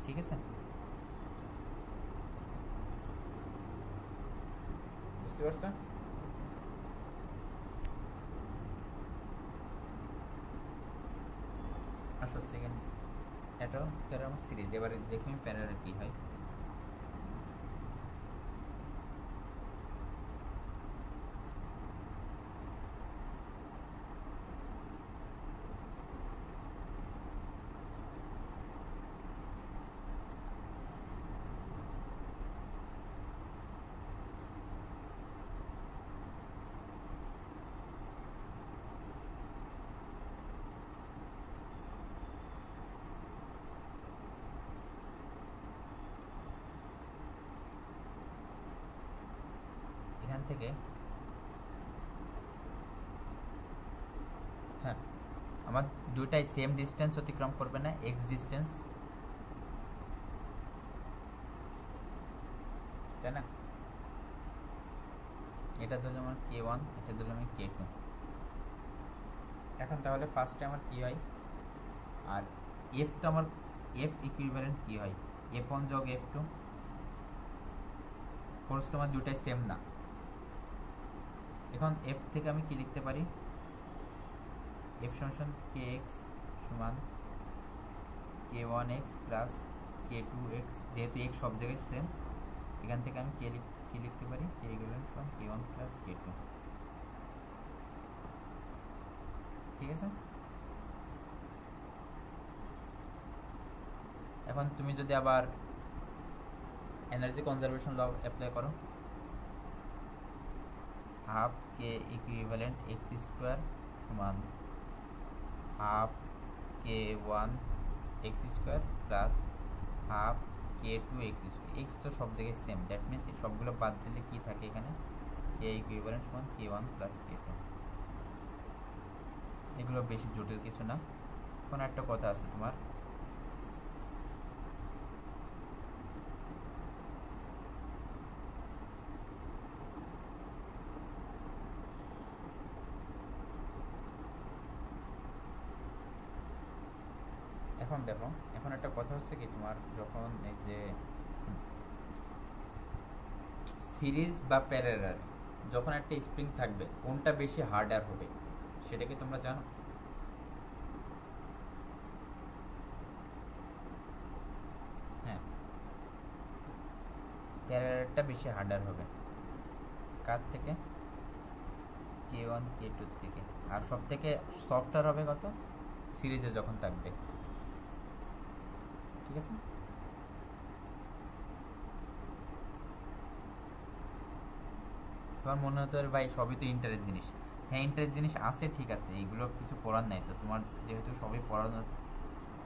ঠিক আছে, বুঝতে পারছো? আসো সেকেন্ড, এটা প্যারার সিরিজ। এবারে দেখি আমি প্যারার কি হয়। এখান থেকে হ্যাঁ, আমার দুটাই সেম ডিস্টেন্স অতিক্রম করবে না, এক্স ডিস্টেন্স, তাই না? এটা ধরলাম আমার কে ওয়ান, এটা ধরলাম আমি কে টু। এখন তাহলে ফার্স্টে আমার কি হয়, আর এফ তো আমার এফ ইকুইভ্যালেন্ট কি হয়, এফ ওয়ান যোগ এফ টু। ফোর্স তোমার দুটাই সেম না। এখন এফ থেকে আমি কি লিখতে পারি, এফ সমান কে এক্স সমান K one x plus K two x, যেহেতু এক্স সব জায়গায় সেম, এখান থেকে আমি কি লিখতে পারি, কে ইকুইভ্যালেন্ট সমান K one plus K two. ঠিক আছে, এখন তুমি যদি আবার এনার্জি কনজারভেশন ল অ্যাপ্লাই করো, হাফ কে ইকুইভ্যালেন্ট এক্স স্কোয়ার সমান হাফ কে one X square plus half কে টু এক্স স্কোয়ার। এক্স তো সব জায়গায় সেম, দ্যাট মিনস সবগুলো বাদ দিলে কি থাকে এখানে, কে ইকুইভ্যালেন্ট সমান K one plus K two. এগুলো বেশি জটিল কিছু না। এখন একটা কথা আছে তোমার, এখন দেখো, এখন একটা কথা হচ্ছে কি, তোমার যখন এই যে সিরিজ বা প্যারালাল যখন একটা স্প্রিং থাকবে, কোনটা বেশি হার্ডার হবে সেটা কি তোমরা জানো? হ্যাঁ, প্যারালালটা বেশি হার্ডার হবে। কার থেকে? কে ওয়ান কে টুর থেকে। আর সব থেকে সফটওয়্যার হবে কত? সিরিজে যখন থাকবে। ঠিক আছে, তোমার মনে হতে পারে ভাই সবই তো ইন্টারেস্ট জিনিস। হ্যাঁ, ইন্টারেস্ট জিনিস আছে, ঠিক আছে, এইগুলো কিছু পড়ার নাই তো। তোমার যেহেতু সবই পড়ানোর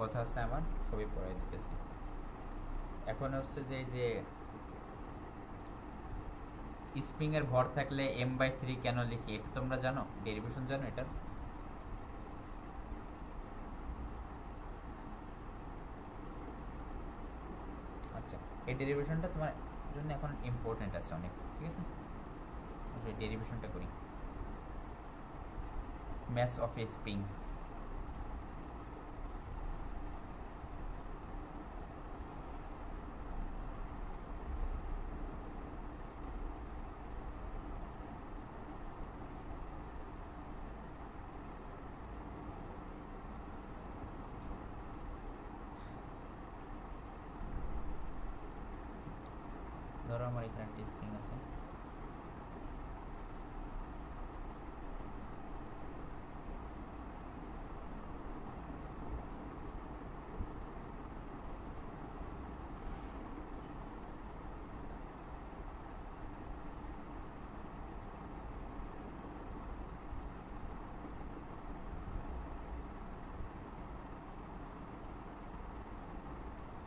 কথা আছে, আমার সবই পড়াই দিতেছি। এখন হচ্ছে যে এই যে স্প্রিং এর ভর থাকলে m/3 কেন লিখি এটা তোমরা জানো, ডেরিভেশন জানো এটার? আচ্ছা, এই ডেরিভেশনটা তোমার জন্য এখন ইম্পর্টেন্ট আছে অনেক, ঠিক আছে? ডেরিভেশনটা করি। mass of a spring, ধরো আমার এখানে একটা স্প্রিং আছে,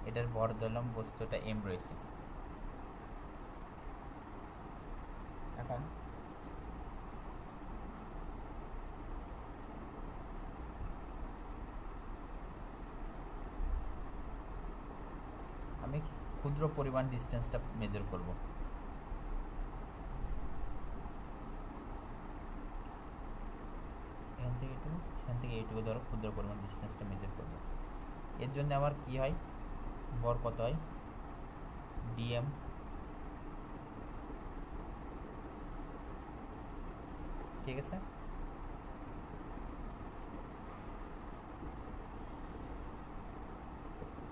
এটার ভর ধরলাম বস্তুটা m রয়েছে। এখন আমি ক্ষুদ্র পরিমাণ ডিস্টেন্সটা মেজার করব। এখান থেকে এইটুকু ধরো ক্ষুদ্র পরিমাণ ডিস্টেন্সটা মেজার করব। এর জন্য আমার কি হয়, ভর কত হয়, dm, ঠিক আছে?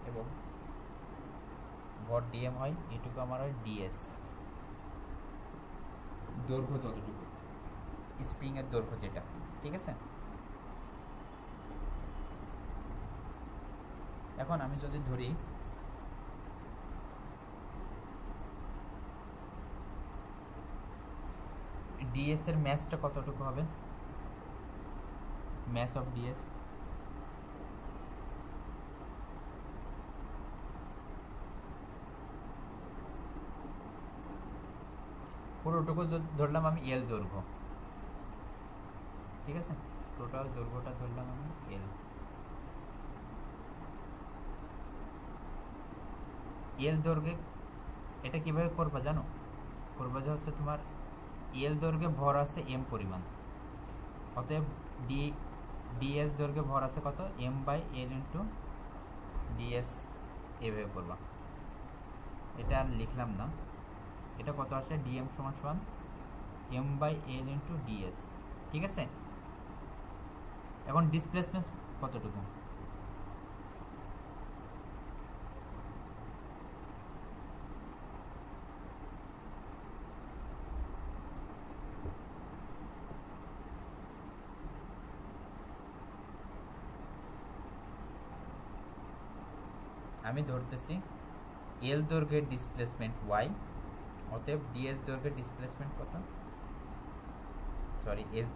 এবং ভর dm হয়, এটুকু আমার হয় ds, দৈর্ঘ্য যতটুকু স্প্রিং এর দৈর্ঘ্য যেটা, ঠিক আছে? এখন আমি যদি ধরি ds এর ম্যাসটা কতটুকু হবে, ম্যাস অফ ds পুরোটুকু ধরলাম আমি l দৈর্ঘ্য, ঠিক আছে? টোটাল দৈর্ঘ্যটা ধরলাম আমি l দৈর্ঘ্যে এটা কিভাবে করবা জানো? করবা যে হচ্ছে তোমার l দৈর্ঘ্যে ভর আছে m পরিমাণ, অতএব ds দৈর্ঘ্যে ভর আছে কত, m/l ইন্টু ds, এভাবে করবা। এটা আর লিখলাম না, এটা কত আসে, dm সমান সমান m/l ইন্টু ds, ঠিক আছে? এখন ডিসপ্লেসমেন্ট কতটুকু, আমি ধরতেছি l দৈর্ঘ্যের ডিসপ্লেসমেন্ট y, অতএব ds দৈর্ঘ্যের ডিসপ্লেসমেন্ট কত, সরি s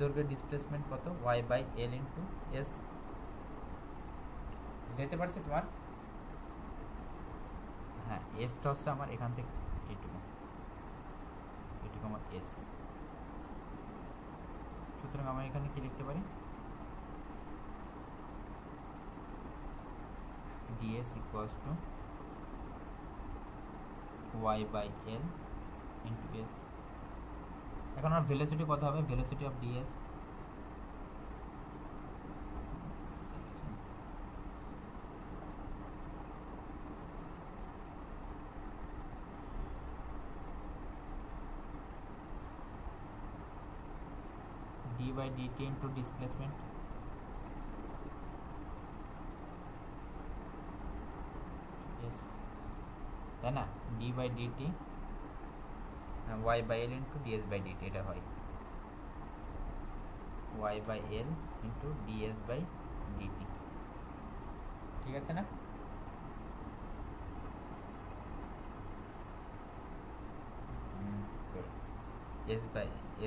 দৈর্ঘ্যের ডিসপ্লেসমেন্ট কত, y/l ইন্টু s, বুঝতে পারছি তোমার? হ্যাঁ, এসটা হচ্ছে আমার এখান থেকে এইটুকু আমার s, সুতরাং আমরা এখানে কি লিখতে পারি, ds equals to y/l into s। এখন আমার ভেলোসিটি কত হবে, velocity of ds d/dt into displacement, yes, তাই না? d/dt y/l into ds/dt, এটা হয় y/l into ds/dt, ঠিক আছে না?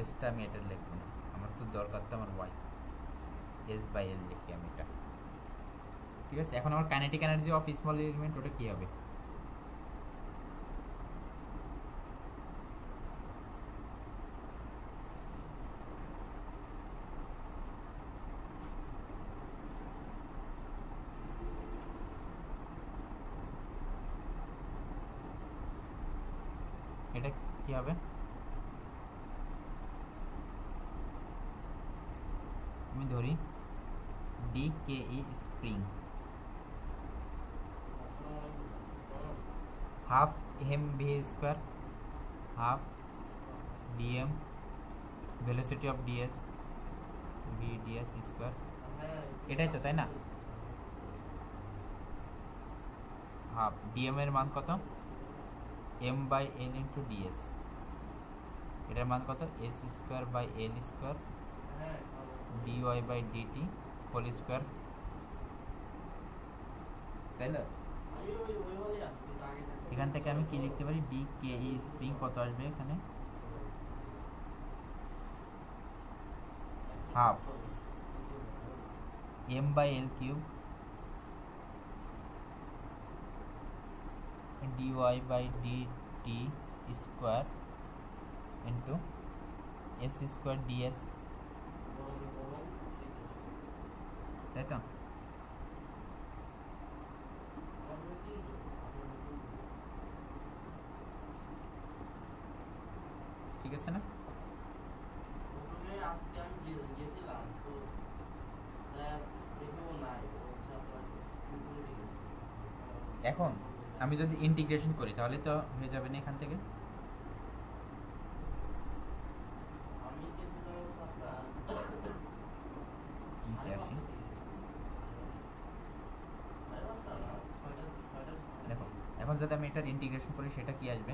s/টা আমি এটা লিখবো না, আমার তো দরকার তো আমার y, s/l লিখি আমি এটা, ঠিক আছে? এখন আমার kinetic energy of small element ওটা কি হবে, এটা কি হবে? আমি ধরি DKE spring half mv square half dm velocity of ds vds square, এটাই তো, তাই না? হাফ dm এর মান কত? m by l into ds, এটার মান কত? s square by l square dy by dt whole square, তাই না? এখান থেকে আমি কি লিখতে পারি? DKE স্প্রিং কত আসবে এখানে? Half m by l cube dy by dt square into s square ds, তাই তো? ঠিক আছে না? এখন আমি যদি ইন্টিগ্রেশন করি তাহলে তো হয়ে যাবে না এখান থেকে? নিচে আসি, দেখো এখন যদি আমি এটার ইন্টিগ্রেশন করি সেটা কি আসবে?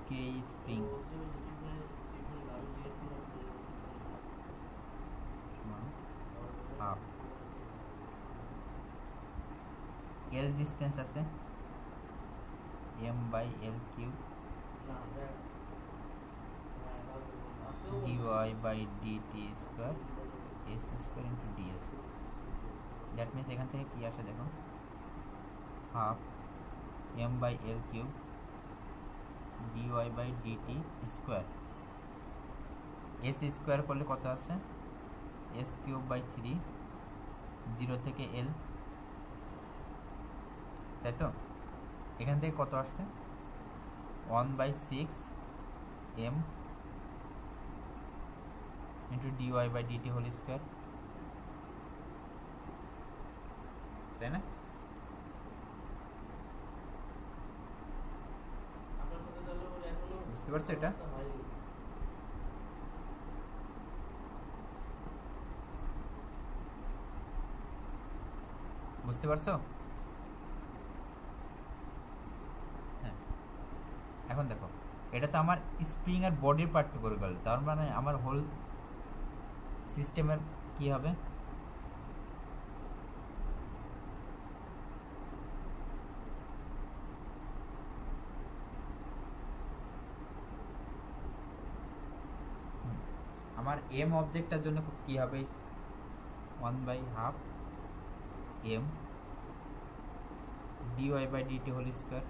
K spring half l distance আছে m by l cube dy by dt square s square into ds, that means এখান থেকে কি আসে দেখো? Half m by l cube dy by dt square, s square করলে কত আসে? s কিউব বাই 3 0 থেকে l, তাই তো? এখান থেকে কত আসছে? 1 by 6 m into dy by dt whole square, তাই না? বুঝতে পারছো এটা? বুঝতে পারছো? হ্যাঁ, এখন দেখো এটা তো আমার স্প্রিং এর বডির পার্ট করে গেল, তার মানে আমার হোল সিস্টেমের কি হবে? আমার m অবজেক্টটার জন্য কি হবে? 1 by half m dy by dt whole square,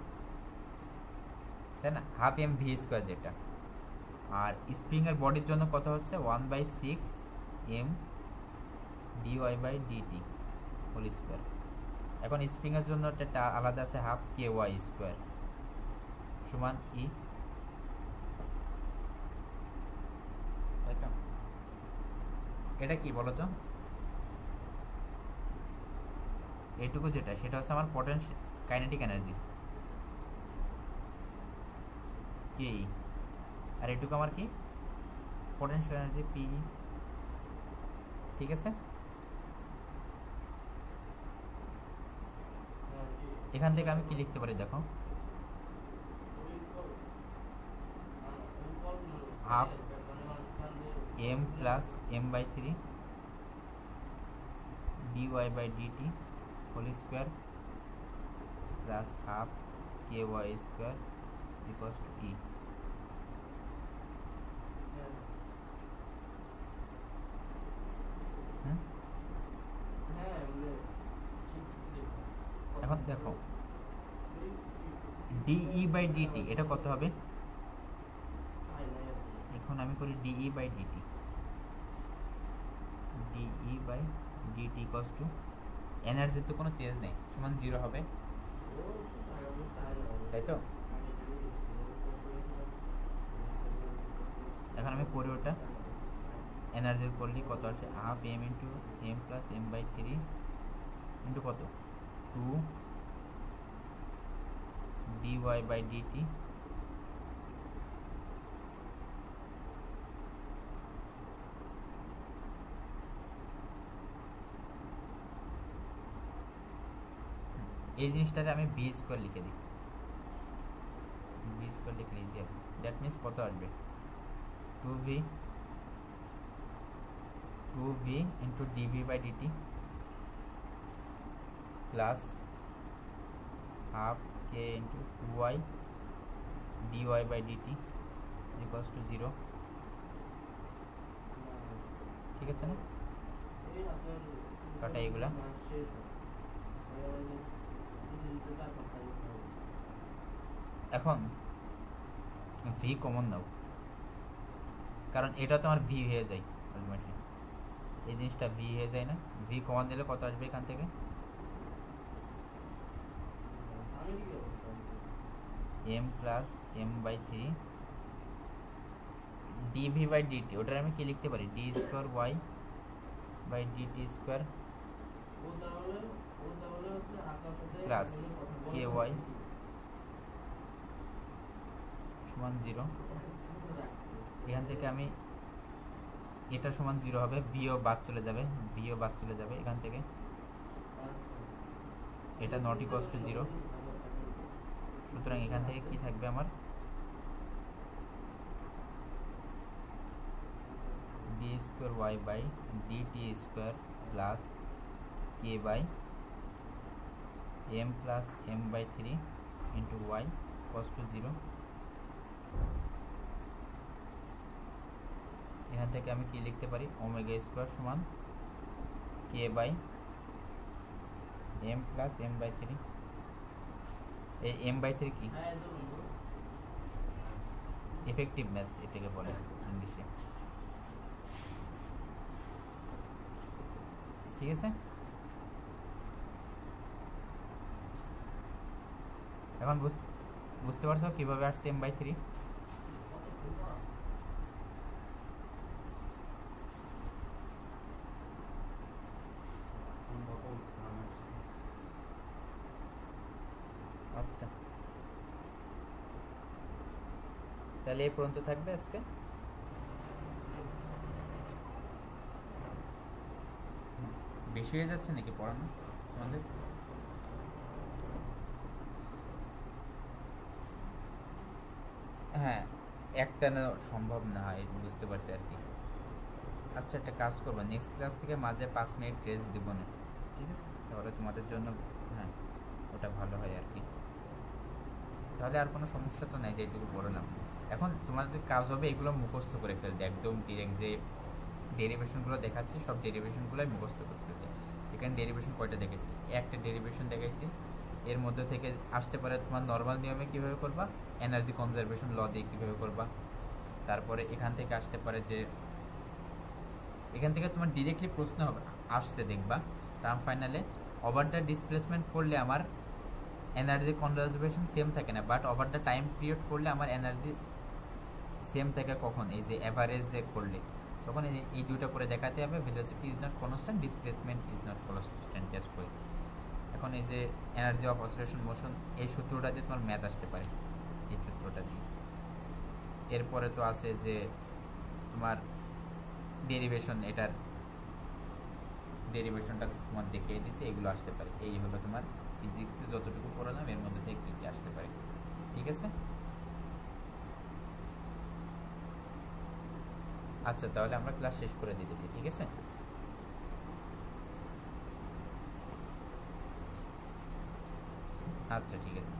তাই না? হাফ m v স্কোয়ার যেটা, আর স্প্রিং এর বডির জন্য কত হচ্ছে? 1 by 6 m dy by dt whole square. এখন স্প্রিং এর জন্য একটা আলাদা আছে হাফ ky স্কোয়ার সমান ই, তাই তো? এটা কি বলো তো? এইটুকু যেটা সেটা হচ্ছে আমার পোটেনশিয়াল কাইনেটিক এনার্জি কে, আর এটুকু আমার কি? Potential energy p. ঠিক আছে, এখান থেকে আমি কি লিখতে পারি দেখো? Half m plus m by 3 dy by dt whole square plus half ky square equals to e। এখন দেখো dE বাই dt এটা কত হবে? এখন আমি করি dE by dt, dE by dt equals to এনার্জির তো কোনো চেঞ্জ নেই, সমান 0 হবে, তাই তো? এখন আমি করি ওটা, এনার্জির করলে কত আসে, half m into m plus M by 3 into কত 2 dy বাই dt এই জিনিসটারে আমি ভি স্কোয়ার লিখে দিই, ভি স্কোয়ার লিখলে ইজি হবে। দ্যাট মিনস কত আসবে 2v into dv by dt plus half k into 2y dy by dt equals to 0। ঠিক আছে না? কাটা এগুলা। এখন ভি কমন দাও, কারণ এটা তো আমার ভি হয়ে যায় আলটিমেটলি, এই জিনিসটা ভি হয়ে যায় না? ভি কমন দিলে কত আসবে এখান থেকে, m plus M by 3 dv by dt, ওটার আমি কি লিখতে পারি, d square y by dt square plus k y সমান 0। এখান থেকে আমি এটা সমান 0 হবে, ভিও বাদ চলে যাবে, ভিও বাদ চলে যাবে এখান থেকে, এটা নট ইকুয়ালস টু 0। সুতরাং এখান থেকে কি থাকবে আমার, d square y by dt square plus k by M plus M by 3 into y equals to 0। এখান থেকে আমি কি লিখতে পারি, ওমেগা স্কোয়ার সমান K by M plus M by 3, এই এম বাই 3 কি এফেক্টিভনেস এটাকে বলে ইংলিশে। ঠিক আছে, এখন বুঝতে পারছো কিভাবে আসছে এম বাই 3? আচ্ছা, তাহলে এই পর্যন্ত থাকবে আজকে। বেশি হয়ে যাচ্ছে নাকি পড়ানো আমাদের? হ্যাঁ, একটা না সম্ভব না হয়, বুঝতে পারছি আর কি। আচ্ছা, একটা কাজ করবো, নেক্সট ক্লাস থেকে মাঝে 5 মিনিট রেস্ট দিব না, ঠিক আছে? তাহলে তোমাদের জন্য হ্যাঁ ওটা ভালো হয় আর কি। তাহলে আর কোনো সমস্যা তো নাই, যেটুকু বললাম। এখন তোমাদের কাজ হবে এগুলো মুখস্থ করে ফেলতে, একদম ডিরেক্ট যে ডেরিভেশনগুলো দেখাচ্ছি সব ডেরিভেশনগুলোই মুখস্থ করে ফেলতে। এখানে ডেরিভেশন কয়টা দেখেছি, একটা ডেরিভেশন দেখাইছি, এর মধ্যে থেকে আসতে পারে তোমার নর্মাল নিয়মে কীভাবে করবা, এনার্জি কনজারভেশন ল দিয়ে কীভাবে করবা, তারপরে এখান থেকে আসতে পারে যে এখান থেকে তোমার ডিরেক্টলি প্রশ্ন হবে আসছে দেখবা টার্ম ফাইনালে, ওভার দ্য ডিসপ্লেসমেন্ট করলে আমার এনার্জি কনজারভেশন সেম থাকে না, but over the time period করলে আমার এনার্জি সেম থাকে কখন, এই যে অ্যাভারেজে করলে তখন এই দুইটা করে দেখাতে হবে, velocity is not constant, displacement is not constant just করে। এখন এই যে এনার্জি অফ অসিলেশন মোশন, এই সূত্রটা দিয়ে তোমার ম্যাথ আসতে পারে, এই সূত্রটা দিয়ে। এরপরে তো আছে যে তোমার ডেরিভেশন, এটার ডেরিভেশনটা তোমার দেখিয়ে দিছে, এগুলো আসতে পারে। এই হলো তোমার ফিজিক্সে যতটুকু পড়ালাম এর মধ্যে থেকে কী কী আসতে পারে। ঠিক আছে, আচ্ছা তাহলে আমরা ক্লাস শেষ করে দিতেছি। ঠিক আছে, আচ্ছা ঠিক আছে।